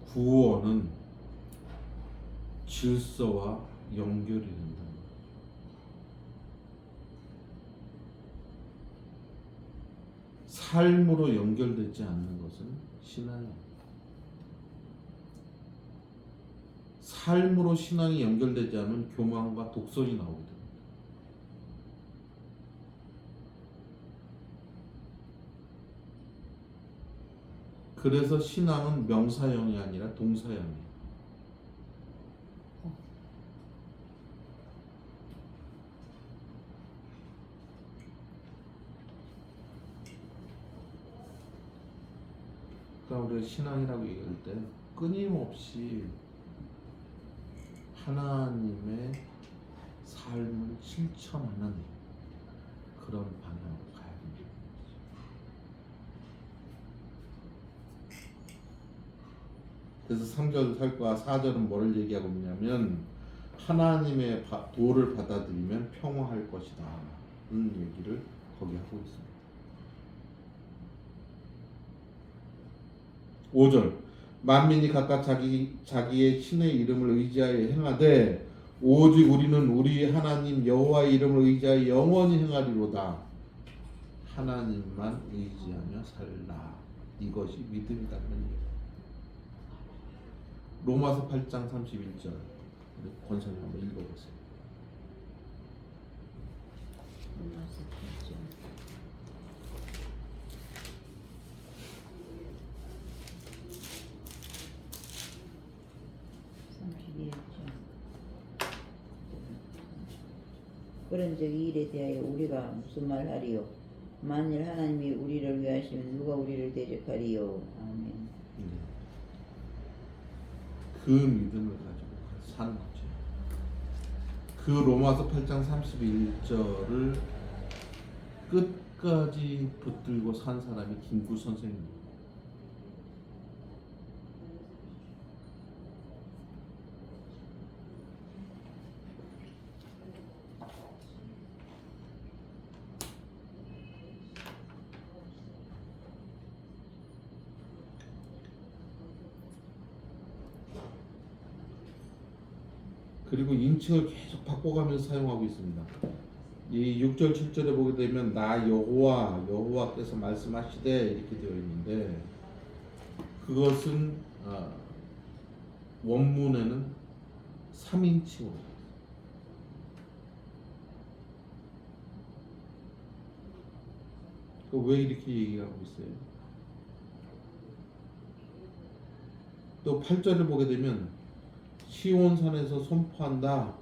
[SPEAKER 1] 구원은 질서와 연결이 된다. 삶으로 연결되지 않는 것은 신앙이야. 삶으로 신앙이 연결되지 않으면 교만과 독선이 나오게 됩니다. 그래서 신앙은 명사형이 아니라 동사형이에요. 그러니까 우리가 신앙이라고 얘기할 때 끊임없이 하나님의 삶을 실천하는 그런 방향으로 가야 됩니다. 그래서 3절 살과 4절은 뭐를 얘기하고 있냐면 하나님의 도를 받아들이면 평화할 것이다 는 얘기를 거기 하고 있습니다. 5절 만민이 각각 자기의 신의 이름을 의지하여 행하되 오직 우리는 우리 하나님 여호와의 이름을 의지하여 영원히 행하리로다. 하나님만 의지하며 살라. 이것이 믿음이다. 로마서 8장 31절 우리 권사님 한번 읽어보세요.
[SPEAKER 3] 로마서 8장 31절 그런즉 이 일에 대하여 우리가 무슨 말하리요? 만일 하나님이 우리를 위하시면 누가 우리를 대적하리요? 아멘.
[SPEAKER 1] 그 믿음을 가지고 사는 거죠. 그 로마서 8장 31절을 끝까지 붙들고 산 사람이 김구 선생입니다. 그리고 인칭을 계속 바꿔가면서 사용하고 있습니다. 이 6절 7절에 보게 되면 나 여호와께서 말씀하시되 이렇게 되어 있는데 그것은 원문에는 3인칭으로 왜 이렇게 얘기하고 있어요? 또 8절을 보게 되면 시온산에서 선포한다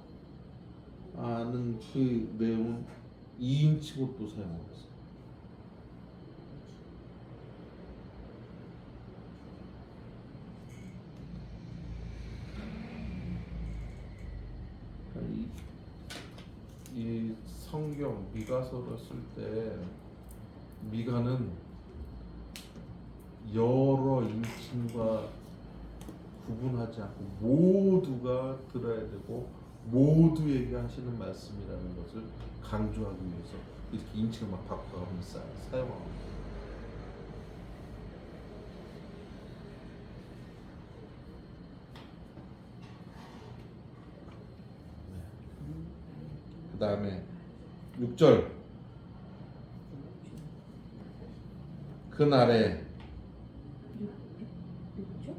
[SPEAKER 1] 하는 그 내용은 2인칭으로 또 사용하고 있어요. 이 성경 미가서를 쓸 때 미가는 여러 인칭과 구분하지 않고 모두가 들어야 되고 모두에게 하시는 말씀이라는 것을 강조하기 위해서 이렇게 인칭을 막 바꿔가면서 사용하고 있어요. 그 다음에 6절 그날에
[SPEAKER 3] 6조?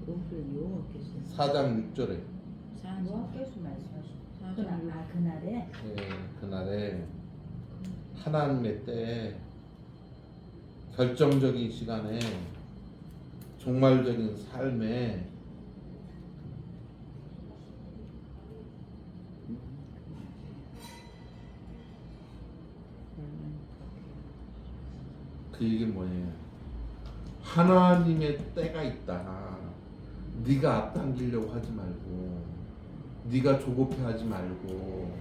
[SPEAKER 3] 그럼 여호와께서
[SPEAKER 1] 4장 6절에
[SPEAKER 3] 여호와께서 말씀하신
[SPEAKER 2] 그날에
[SPEAKER 1] 그날에 하나님의 때에 결정적인 시간에 종말적인 삶에 그 얘기는 뭐냐면 하나님의 때가 있다. 네가 앞당기려고 하지 말고 네가 조급해하지 말고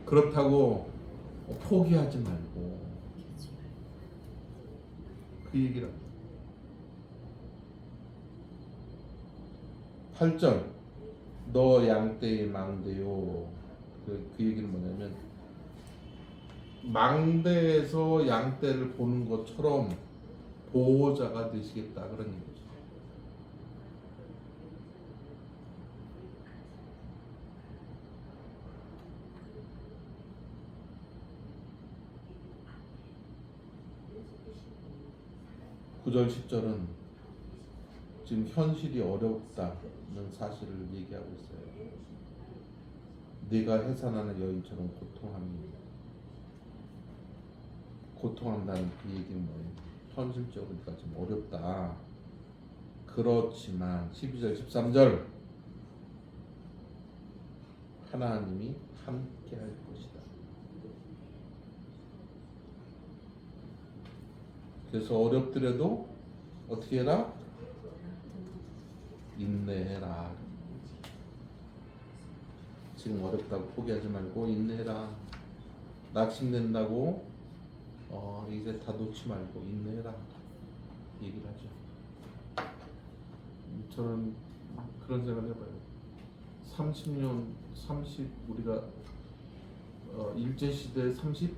[SPEAKER 1] 그렇다고 포기하지 말고 그 얘기를 8절 너 양떼의 망대요. 그 얘기는 뭐냐면 망대에서 양떼를 보는 것처럼 보호자가 되시겠다 그런 얘기죠. (9절) (10절은) 지금 현실이 어렵다는 사실을 얘기하고 있어요. 네가 해산하는 여인처럼 고통한다는 그 얘기는 뭐예요? 현실적으로 네가 좀 어렵다. 그렇지만 12절 13절 하나님이 함께 할 것이다. 그래서 어렵더라도 어떻게 해라? 인내해라. 지금 어렵다고 포기하지 말고 인내해라. 낙심된다고 이제 다 놓지 말고 인내해라. 얘기를 하죠. 저는 그런 생각을 해봐요. 30년, 우리가 일제시대 36년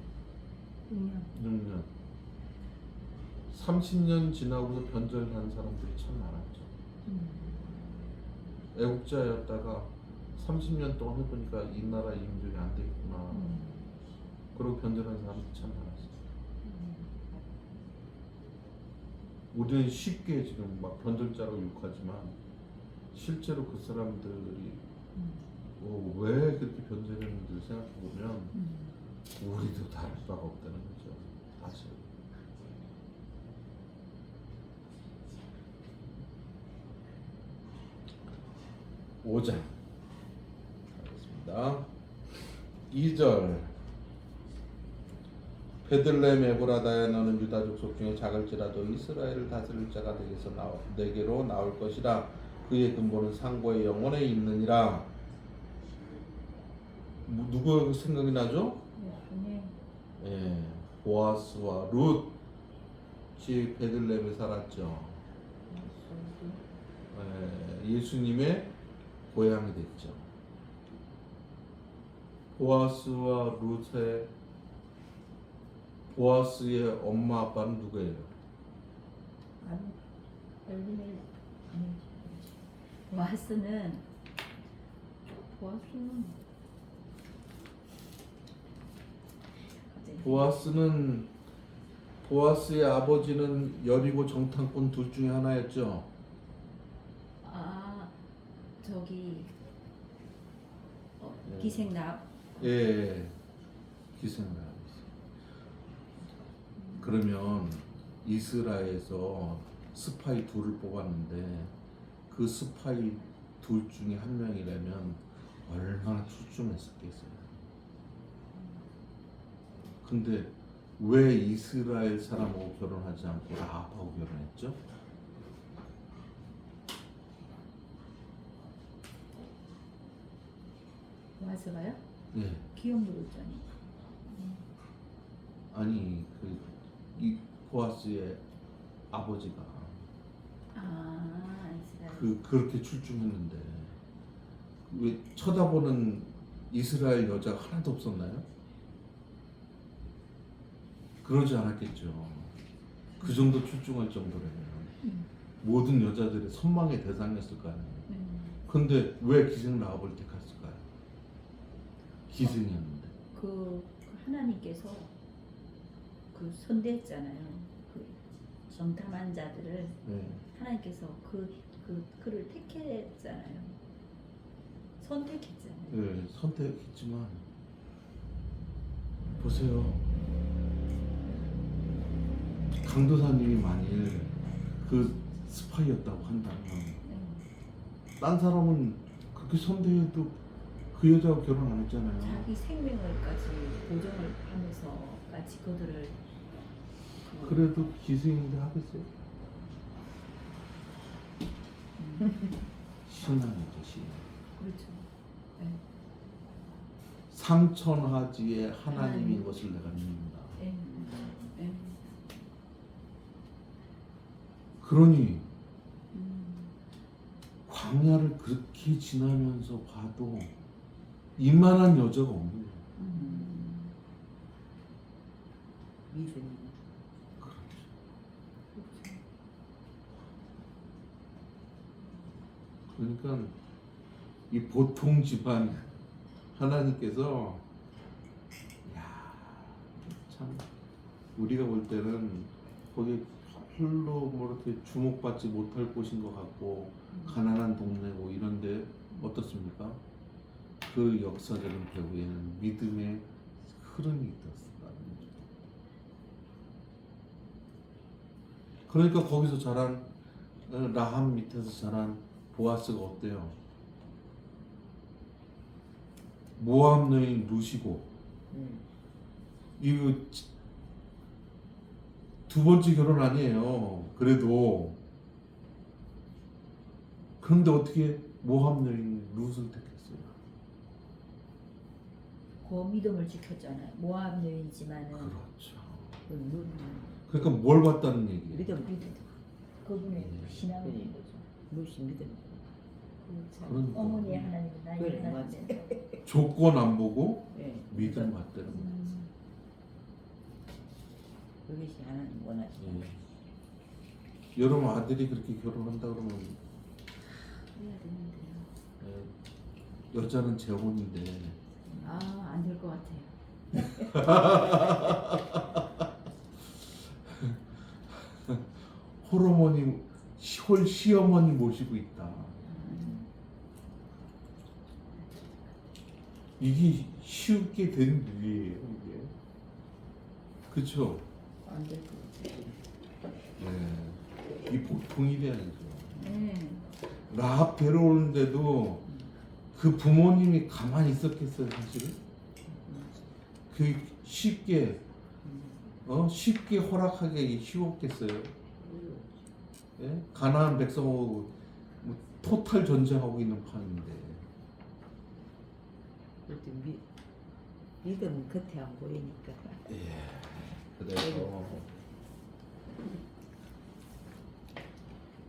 [SPEAKER 1] 30년 지나고서 변절한 사람들이 참 많았죠. 애국자였다가 30년 동안 해보니까 이 나라 이 민족이 안 되겠구나. 그리고 변절한 사람들이 참 많았어요. 우리는 쉽게 지금 막 변절자라고 욕하지만 실제로 그 사람들이 왜 그렇게 변절했는지 생각해보면 우리도 다를 바가 없다는 거죠. 사실. (5장) 하겠습니다. 2절 베들레헴 에브라다야 너는 유다 족속 중에 작을지라도 이스라엘을 다스릴 자가 내게로 나올 것이라. 그의 근본은 상고의 영원에 있느니라. 누구 생각이 나죠? 예, 보아스와 룻이 베들레헴에 살았죠. 예수님의 고향이 됐죠. 보아스의 엄마 아빠는 누구예요?
[SPEAKER 2] 보아스는 보아스는
[SPEAKER 3] 갑자기
[SPEAKER 1] 보아스의 아버지는 여리고 정탐꾼 둘 중에 하나였죠.
[SPEAKER 3] 아 저기
[SPEAKER 1] 네.
[SPEAKER 3] 기생나
[SPEAKER 1] 예, 기생나무. 그러면 이스라엘에서 스파이 둘을 뽑았는데 그 스파이 둘 중에 한 명이라면 얼마나 출중했었겠어요. 근데 왜 이스라엘 사람하고 결혼하지 않고 라합하고 결혼했죠?
[SPEAKER 2] 보아스가요?
[SPEAKER 1] 예,
[SPEAKER 3] 기억 물었잖아요.
[SPEAKER 1] 아니 이 보아스의 아버지가
[SPEAKER 3] 아 이스라엘.
[SPEAKER 1] 그렇게 출중했는데 왜 쳐다보는 이스라엘 여자가 하나도 없었나요? 그러지 않았겠죠. 그 정도 출중할 정도라면 모든 여자들의 선망의 대상이었을 거 아니에요. 근데 왜 기생 라합을 택했을까요? 기생이었는데.
[SPEAKER 3] 그 하나님께서 그 선대했잖아요. 그 정탐한 자들을
[SPEAKER 1] 네.
[SPEAKER 3] 하나님께서 그를 택했잖아요. 선택했잖아요.
[SPEAKER 1] 네, 선택했지만 보세요. 강도사님이 만일 그 스파이였다고 한다면 딴 사람은 그렇게 선대해도 그 여자하고 결혼 안 했잖아요.
[SPEAKER 3] 자기 생명을까지 보정을 하면서까지 그들을
[SPEAKER 1] 그래도 기생인데 하겠어요? 신앙이죠, 신앙.
[SPEAKER 3] 그렇죠. 네.
[SPEAKER 1] 삼천하지의 하나님인
[SPEAKER 3] 하나님.
[SPEAKER 1] 것을 내가 믿는다.
[SPEAKER 3] 네. 네.
[SPEAKER 1] 그러니 광야를 그렇게 지나면서 봐도 이만한 여자가 없는 거예요.
[SPEAKER 3] 믿음.
[SPEAKER 1] 그렇죠. 그러니까 이 보통 집안 하나님께서 참 우리가 볼 때는 거기 별로 뭐 이렇게 주목받지 못할 곳인 것 같고 가난한 동네고 이런데 어떻습니까? 그 역사적인 배후에는 믿음의 흐름이 있었다는 거죠. 그러니까 거기서 자란 라합 밑에서 자란 보아스가 어때요? 모압 여인 루시고 이거 두 번째 결혼 아니에요. 그래도 그런데 어떻게 모압 여인 룻을 택했어요?
[SPEAKER 3] 그 믿음을 지켰잖아요. 모압 여인이지만은
[SPEAKER 1] 그렇죠.
[SPEAKER 3] 그러니까
[SPEAKER 1] 그러니까 뭘 봤다는 얘기예요?
[SPEAKER 3] 믿음. 그분의 신앙을 본 거죠.
[SPEAKER 4] 무슨 믿음?
[SPEAKER 1] 그러니까.
[SPEAKER 2] 어머니의 하나님 나의
[SPEAKER 4] 그래,
[SPEAKER 2] 하나님.
[SPEAKER 1] 조건 안 보고
[SPEAKER 4] 예.
[SPEAKER 1] 믿음 봤다는 거예요.
[SPEAKER 4] 그것이 하나님 원하시는
[SPEAKER 1] 예. 여러분 아들이 그렇게 결혼한다 그러면
[SPEAKER 3] 해야 되는데요.
[SPEAKER 1] 여자는 재혼인데
[SPEAKER 3] 안 될 것 같아요.
[SPEAKER 1] 홀어머니 홀 시어머니 모시고 있다. 이게 쉽게 된 일이에요, 이게. 그렇죠?
[SPEAKER 4] 안 될 것 같아요.
[SPEAKER 1] 이 보통 일이 아니죠.
[SPEAKER 3] 네.
[SPEAKER 1] 라합 데려오는데도 그 부모님이 가만히 있었겠어요, 사실은? 그 쉽게 쉽게 허락하기 쉬웠겠어요. 예? 가나안 백성하고 뭐 토탈 전쟁하고 있는 판인데.
[SPEAKER 4] 그래도 믿음은 겉에 안 보이니까.
[SPEAKER 1] 예. 그래서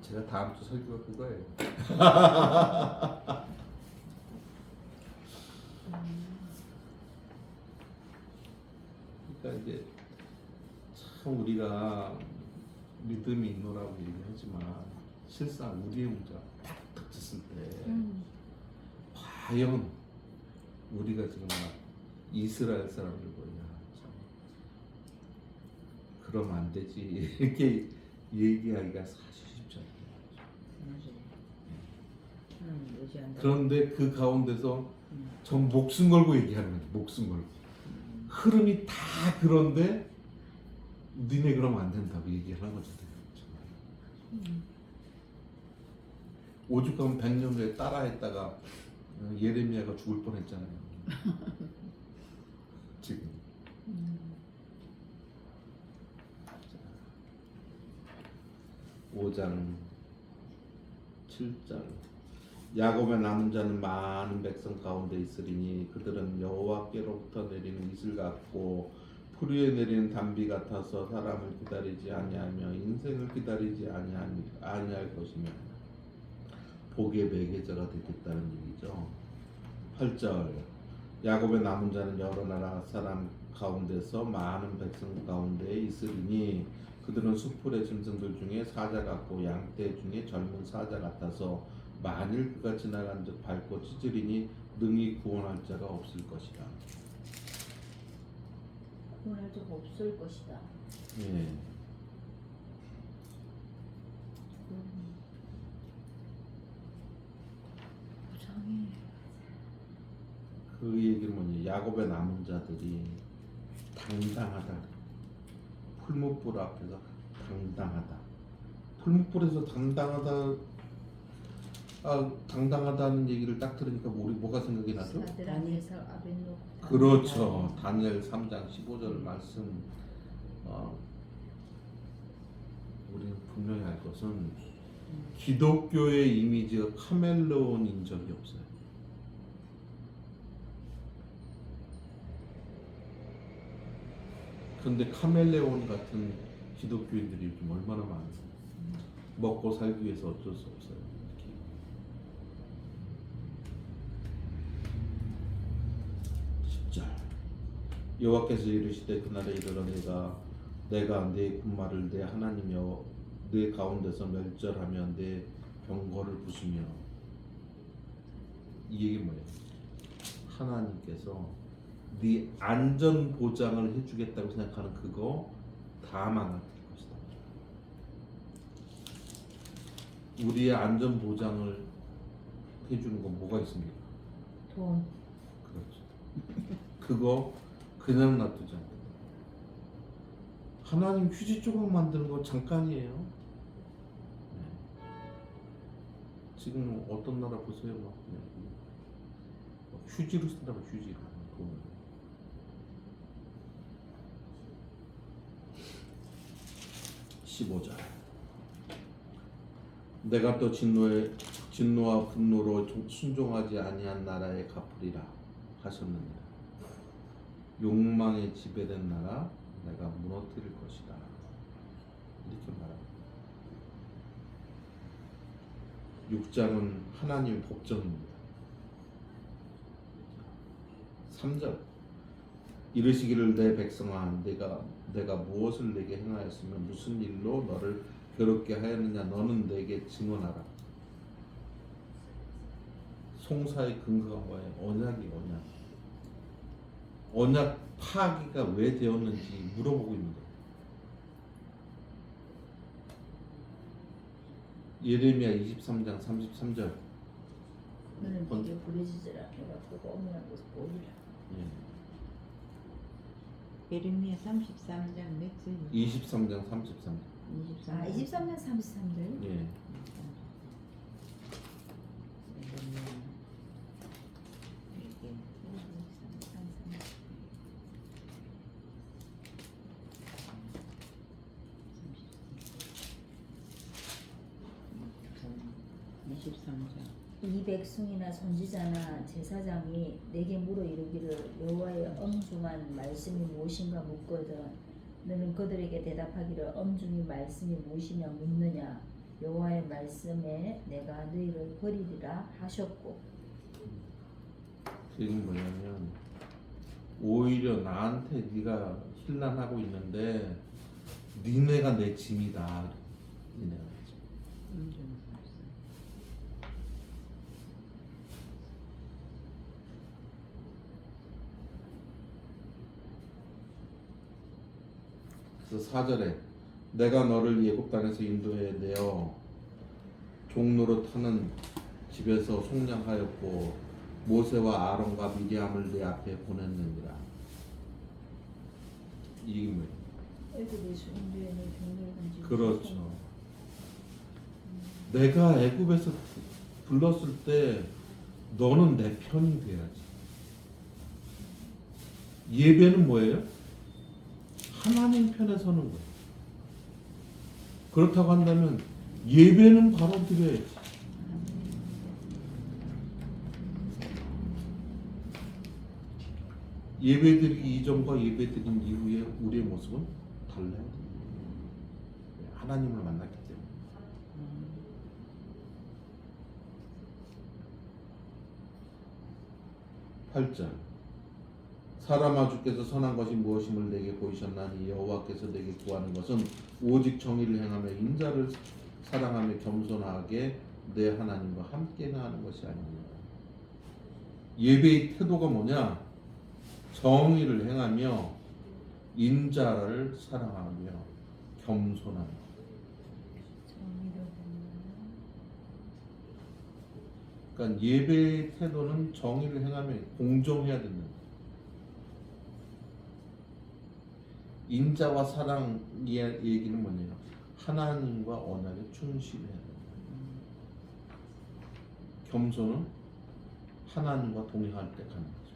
[SPEAKER 1] 제가 다음 주 설교가 그거예요. 그러니까 이제 참 우리가 믿음이 있노라고 얘기하지만 실상 우리의 문제가 딱 닥쳤을 때 과연 우리가 지금 막 이스라엘 사람들 뭐냐 참 그러면 안 되지 이렇게 얘기하기가 사실 쉽지 않아요.
[SPEAKER 3] 맞아요. 하나님 의지한다.
[SPEAKER 1] 그런데 그 가운데서 전 목숨 걸고 얘기하는 거예요. 목숨 걸고 흐름이 다 그런데 니네 그러면 안 된다고 얘기하는 거죠. 오죽하면 100년 후에 따라했다가 예레미야가 죽을 뻔했잖아요. 지금 5장 7절 야곱의 남은 자는 많은 백성 가운데 있으리니 그들은 여호와께로부터 내리는 이슬 같고 풀 위에 내리는 단비 같아서 사람을 기다리지 아니하며 인생을 기다리지 아니할 것이며 복의 매개자가 되겠다는 얘기죠. 8절 야곱의 남은 자는 여러 나라 사람 가운데서 많은 백성 가운데 있으리니 그들은 수풀의 짐승들 중에 사자 같고 양떼 중에 젊은 사자 같아서 만일 그가 지나간 즉 밟고 찢으리니 능히 구원할 자가 없을 것이다.
[SPEAKER 3] 구원할 자가 없을 것이다.
[SPEAKER 1] 예.
[SPEAKER 3] 부장이
[SPEAKER 1] 그 얘기는 뭐냐? 야곱의 남은 자들이 당당하다. 풀무불 앞에서 당당하다. 풀무불에서 당당하다는 얘기를 딱 들으니까 우리 뭐가 생각이 나죠?
[SPEAKER 2] 사드락에서 아벤노고
[SPEAKER 1] 그렇죠. 다니엘 3장 15절 말씀. 우리는 분명히 알 것은 기독교의 이미지가 카멜레온인 적이 없어요. 그런데 카멜레온 같은 기독교인들이 요즘 얼마나 많아요. 먹고 살기 위해서 어쩔 수 없어요. 여호와께서 이르시되 그날에 이르러 내가 네 군마를 내 하나님이여 네 가운데서 멸절하며 내 병거를 부수며 이 얘기 뭐예요? 하나님께서 네 안전 보장을 해주겠다고 생각하는 그거 다 망할 것이다. 우리의 안전 보장을 해주는 건 뭐가 있습니까?
[SPEAKER 3] 돈.
[SPEAKER 1] 그렇죠. 그거 그냥 놔두지 않는다. 하나님 휴지 조각 만드는 거 잠깐이에요. 네. 지금 어떤 나라 보세요, 막 휴지로 쓴다고 휴지로 돈을. 15절. 내가 또 진노와 분노로 순종하지 아니한 나라에 갚으리라 하셨느니라. 욕망에 지배된 나라 내가 무너뜨릴 것이다. 이렇게 말합니다. 6장은 하나님의 법정입니다. 3절 이르시기를 내 백성아 내가 무엇을 내게 행하였으며 무슨 일로 너를 괴롭게 하였느냐 너는 내게 증언하라. 송사의 근거가 뭐예요? 언약이 언약 파기가 왜 되었는지 물어보고 있는 거예요. 예레미야 23장 33절.
[SPEAKER 3] 너는 네게 부르짖으라. 내가 보고 어머니한 것을 보리라.
[SPEAKER 4] 예레미야 33장 몇 절?
[SPEAKER 1] 23장 33절.
[SPEAKER 2] 23년 33절.
[SPEAKER 1] 예.
[SPEAKER 3] 이 백성이나 선지자나 제사장이 내게 물어 이르기를 여호와의 엄중한 말씀이 무엇인가 묻거든 너는 그들에게 대답하기를 엄중히 말씀이 무엇이냐 묻느냐 여호와의 말씀에 내가 너희를 버리리라 하셨고.
[SPEAKER 1] 지금 뭐냐면 오히려 나한테 네가 힐난하고 있는데 니네가 내 짐이다. 니네가 내 짐. 그래서 4절에 내가 너를 애굽 땅에서 인도해 내어 종로로 타는 집에서 속량하였고 모세와 아론과 미리암을 내 앞에 보냈느니라. 이게 뭐예요?
[SPEAKER 3] 애굽에서 인도에 내 종을 간지.
[SPEAKER 1] 그렇죠. 내가 애굽에서 불렀을 때 너는 내 편이 돼야지. 예배는 뭐예요? 하나님 편에 서는 거예요. 그렇다고 한다면 예배는 바로 드려야지. 예배드리기 이전과 예배드린 이후에 우리의 모습은 달라요. 하나님을 만났기 때문에. 8절 사람아 주께서 선한 것이 무엇임을 내게 보이셨나니 여호와께서 내게 구하는 것은 오직 정의를 행하며 인자를 사랑하며 겸손하게 내 하나님과 함께 행하는 것이 아닙니다. 예배의 태도가 뭐냐? 정의를 행하며 인자를 사랑하며 겸손하며. 그러니까 예배의 태도는 정의를 행하며 공정해야 된다. 인자와 사랑 얘기는 뭐냐면 하나님과 언약에 충실해야 된다. 겸손은 하나님과 동행할 때 가는 거죠.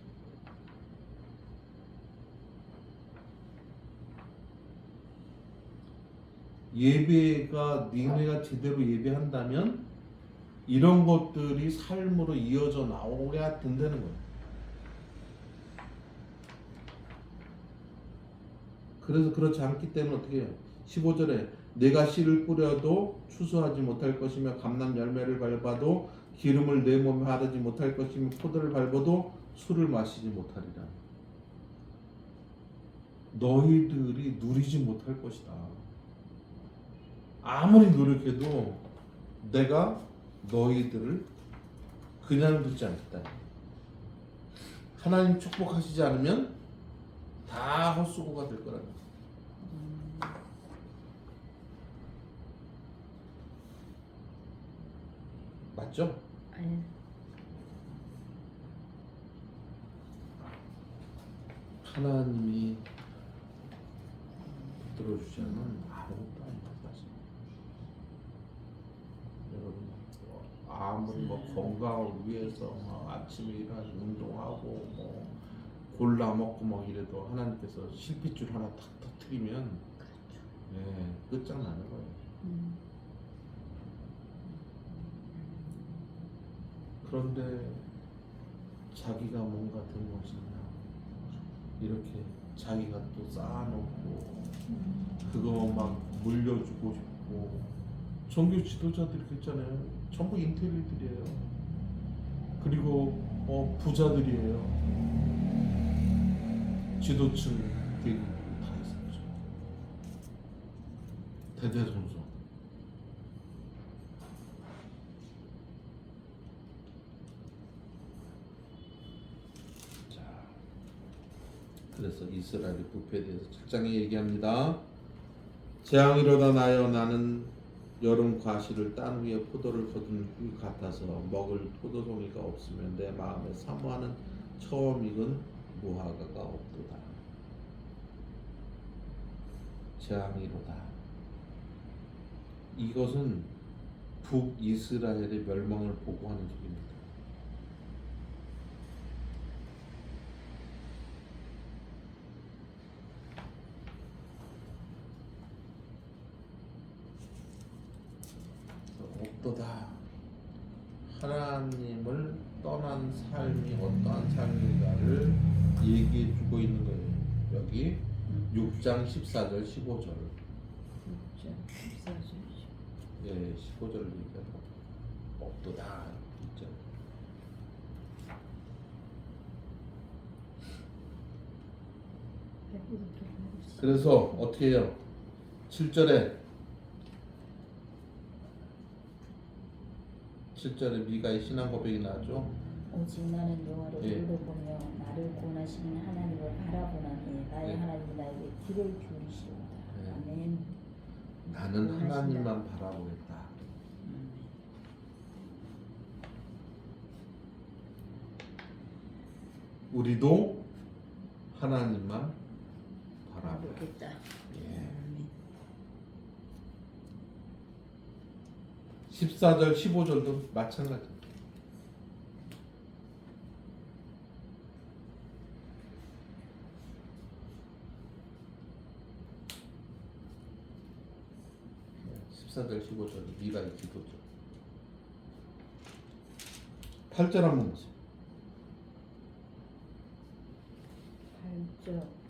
[SPEAKER 1] 예배가 니네가 제대로 예배한다면 이런 것들이 삶으로 이어져 나오게 된다는 거예요. 그래서 그렇지 않기 때문에 어떻게 해요? 15절에 내가 씨를 뿌려도 추수하지 못할 것이며 감람 열매를 밟아도 기름을 내 몸에 바르지 못할 것이며 포도를 밟아도 술을 마시지 못하리라. 너희들이 누리지 못할 것이다. 아무리 노력해도 내가 너희들을 그냥 두지 않겠다. 하나님 축복하시지 않으면 다 헛수고가 될 거라는 거죠. 맞죠?
[SPEAKER 2] 아니,
[SPEAKER 1] 하나님이 들어주지 않으면 아무것도 아니다. 여러분 아무리 뭐 건강을 위해서 막 아침에 일어나서 운동하고 뭐 골라 먹고 막 이래도 하나님께서 실핏줄 하나 탁 터뜨리면 끝장나는 거예요. 그런데 자기가 뭔가 된 것이냐 이렇게 자기가 또 쌓아놓고 그거 막 물려주고 싶고 종교 지도자들이 있잖아요. 전부 인텔리들이에요. 그리고 부자들이에요. 지도층 계급 다 있었죠. 대대손손. 자, 그래서 이스라엘의 부패에 대해서 7장에 얘기합니다. 재앙이로다 나여 나는 여름 과실을 땅 위에 포도를 거둔 것 같아서 먹을 포도송이가 없으면 내 마음에 사모하는 처음 익은 무화과가 없도다. 재앙이로다. 이것은 북이스라엘의 멸망을 보고하는 소리입니다. 없도다. 하나님을 떠난 삶이 어떠한 삶인가를 얘기해주고 있는 거예요. 여기 6장 14절 15절 15절 얘기하고 없도다. 그래서 어떻게 해요? 7절에 미가의 신앙 고백이 나왔죠.
[SPEAKER 3] 오직 나는 여호와를
[SPEAKER 1] 예.
[SPEAKER 3] 돌려보며 나를 구원하시는 하나님을 바라보나니 나의 하나님이 나에게 귀를 기울이시로다. 아멘.
[SPEAKER 1] 나는
[SPEAKER 3] 원하신다.
[SPEAKER 1] 하나님만 바라보겠다. 우리도 하나님만 바라보겠다.
[SPEAKER 3] 바라보겠다.
[SPEAKER 1] 예.
[SPEAKER 3] 아멘.
[SPEAKER 1] 14절, 15절도 마찬가지. 네, 14절, 15절 미가의 기도죠. 8절 한번 보세요.
[SPEAKER 3] 8절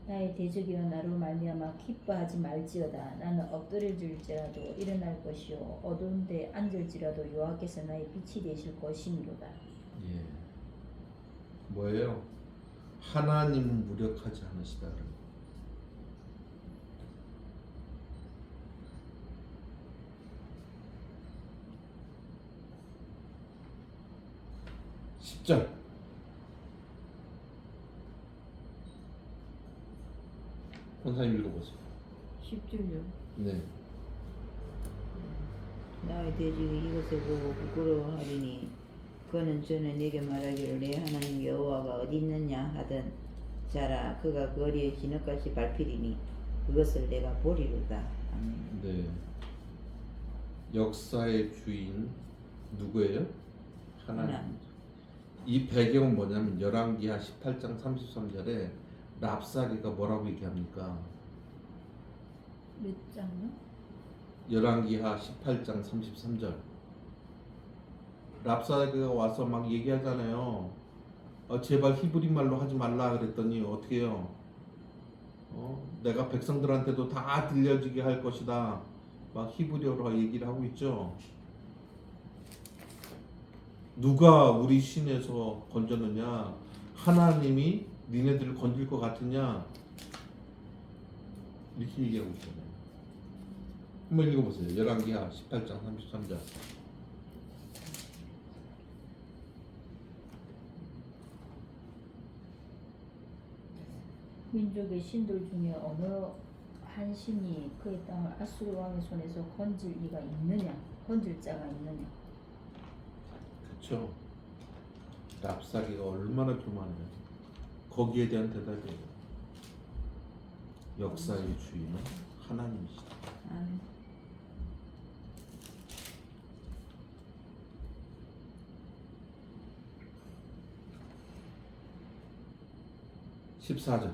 [SPEAKER 3] 나의 대적이여 나로 말미암아 기뻐하지 말지어다. 나는 엎드려질지라도 일어날 것이요 어두운 데 앉을지라도 여호와께서 나의 빛이 되실 것이니로다.
[SPEAKER 1] 예. 뭐예요? 하나님은 무력하지 않으시다. 10절. 권사님 읽어보세요.
[SPEAKER 4] 10줄요.
[SPEAKER 1] 네.
[SPEAKER 4] 나의 돼지가 이것을 보고 부끄러워하리니 그는 전에 내게 말하기를 내 하나님 여호와가 어디 있느냐 하던 자라 그가 거리에 진흙같이 밟히리니 그것을 내가 보리로다. 아멘.
[SPEAKER 1] 네. 역사의 주인 누구예요? 하나님. 이 배경은 뭐냐면 열왕기하 18장 33절에 랍사게가 뭐라고 얘기합니까?
[SPEAKER 3] 몇 장요?
[SPEAKER 1] 열왕기하 18장 33절. 랍사게가 와서 막 얘기하잖아요. 제발 히브리 말로 하지 말라 그랬더니 어떻게 해요? 내가 백성들한테도 다 들려지게 할 것이다. 막 히브리어로 얘기를 하고 있죠. 누가 우리 신에서 건졌느냐? 하나님이 니네들을 건질 것 같으냐? 이렇게 얘기하고 있잖아요. 한번 읽어보세요. 열왕기하 18장 33절.
[SPEAKER 3] 민족의 신들 중에 어느 한 신이 그의 땅을 아수르 왕의 손에서 건질 이가 있느냐? 건질 자가 있느냐?
[SPEAKER 1] 그렇죠. 랍사게가 얼마나 교만해요. 거기에 대한 대답이에요. 역사의 주인은 하나님이시다.
[SPEAKER 4] 아멘.
[SPEAKER 1] 십 14절.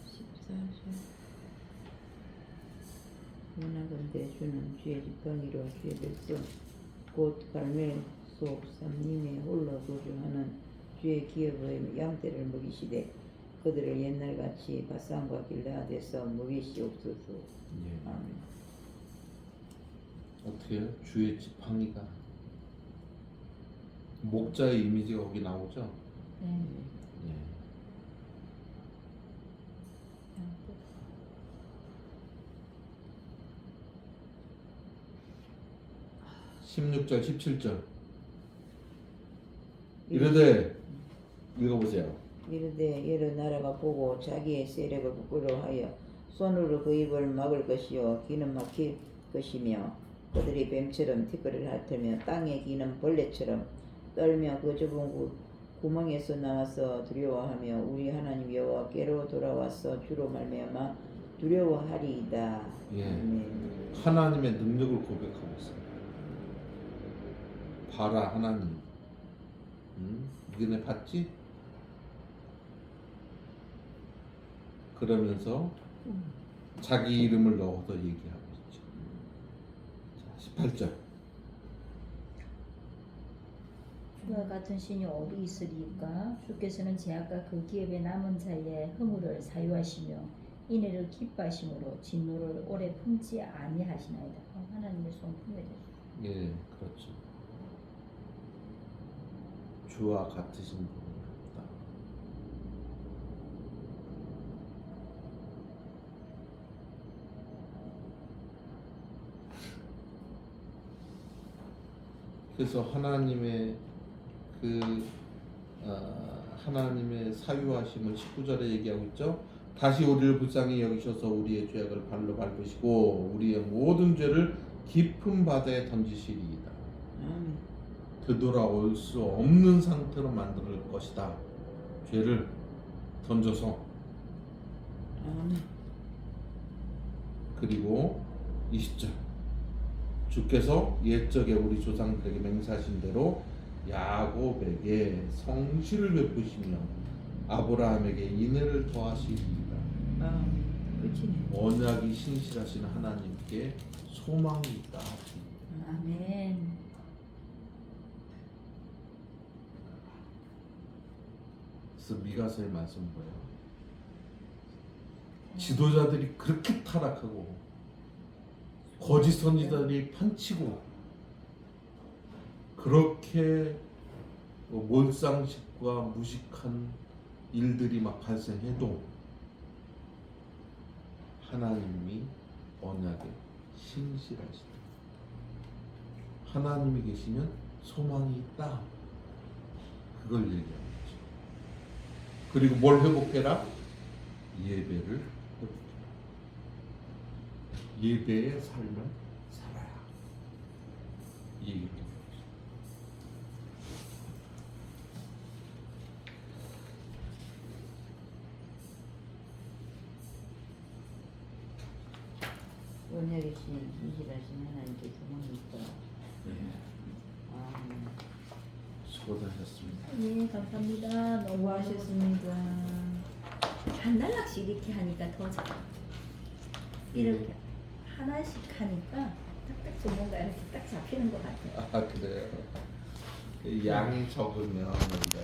[SPEAKER 4] 14절. 원하건대 주는 주의 지팡이로 주의 백성 곧 갈멜 속 삼림에 홀로 거주하는 주의 기업의 양떼를 먹이시되 그들을 옛날같이 바산과 길라앗에서 먹이시옵소서.
[SPEAKER 1] 예.
[SPEAKER 4] 아멘.
[SPEAKER 1] 어떻게 해요? 주의 지팡이가 목자의 이미지가 거기 나오죠.
[SPEAKER 3] 네.
[SPEAKER 1] 예. 16절, 17절. 이르되 읽어보세요.
[SPEAKER 4] 이르되 여러 나라가 보고 자기의 세력을 부끄러워하여 손으로 그 입을 막을 것이요 귀는 막힐 것이며 그들이 뱀처럼 티끌을 핥으며 땅에 기는 벌레처럼 떨며 그 좁은 구멍에서 나와서 두려워하며 우리 하나님 여호와께로 돌아와서 주로 말미암아 두려워하리이다.
[SPEAKER 1] 예.
[SPEAKER 4] 아멘.
[SPEAKER 1] 하나님의 능력을 고백하고 있어요. 봐라 하나님. 너네 봤지? 그러면서 자기 이름을 넣어서 얘기하고 있죠. 자, 18절.
[SPEAKER 3] 주와 같은 신이 어디 있으리까? 주께서는 제약과 그 기업의 남은 자의 허물을 사유하시며 이내를 기뻐하심으로 진노를 오래 품지 아니하시나이다. 하나님의 손품에 대해서.
[SPEAKER 1] 예, 그렇죠. 주와 같으신 분은 없다. 그래서 하나님의 하나님의 사유하심을 19절에 얘기하고 있죠. 다시 우리를 불쌍히 여기셔서 우리의 죄악을 발로 밟으시고 우리의 모든 죄를 깊은 바다에 던지시리이다.
[SPEAKER 4] 아멘.
[SPEAKER 1] 되돌아올 수 없는 상태로 만들 것이다. 죄를 던져서.
[SPEAKER 4] 아멘.
[SPEAKER 1] 그리고 20절 주께서 옛적에 우리 조상들에게 맹세하신 대로 야곱에게 성실을 베푸시며 아브라함에게 인애를 더하시리이다.
[SPEAKER 4] 끝이네.
[SPEAKER 1] 언약이 신실하신 하나님께 소망이 있다.
[SPEAKER 3] 아멘.
[SPEAKER 1] 그래서 미가서의 말씀 뭐예요? 지도자들이 그렇게 타락하고 거짓 선지자들이 판치고 그렇게 몰상식과 무식한 일들이 막 발생해도 하나님이 언약에 신실하시다. 하나님이 계시면 소망이 있다. 그걸 얘기하는 거죠. 그리고 뭘 회복해라? 예배를 회복해라. 예배의 삶을 살아야. 이 얘기입니다.
[SPEAKER 4] 언약의 신실하신 하나님께 소망이 있다.
[SPEAKER 1] 네.
[SPEAKER 4] 아멘.
[SPEAKER 1] 수고하셨습니다.
[SPEAKER 3] 예, 감사합니다. 너무
[SPEAKER 4] 수고하셨습니다.
[SPEAKER 3] 한 단락씩 이렇게 하니까 더 잘. 이렇게 하나씩 하니까 딱딱 좀 뭔가 이렇게 딱 잡히는 것 같아요.
[SPEAKER 1] 아 그래요. 양이 적으면 우리가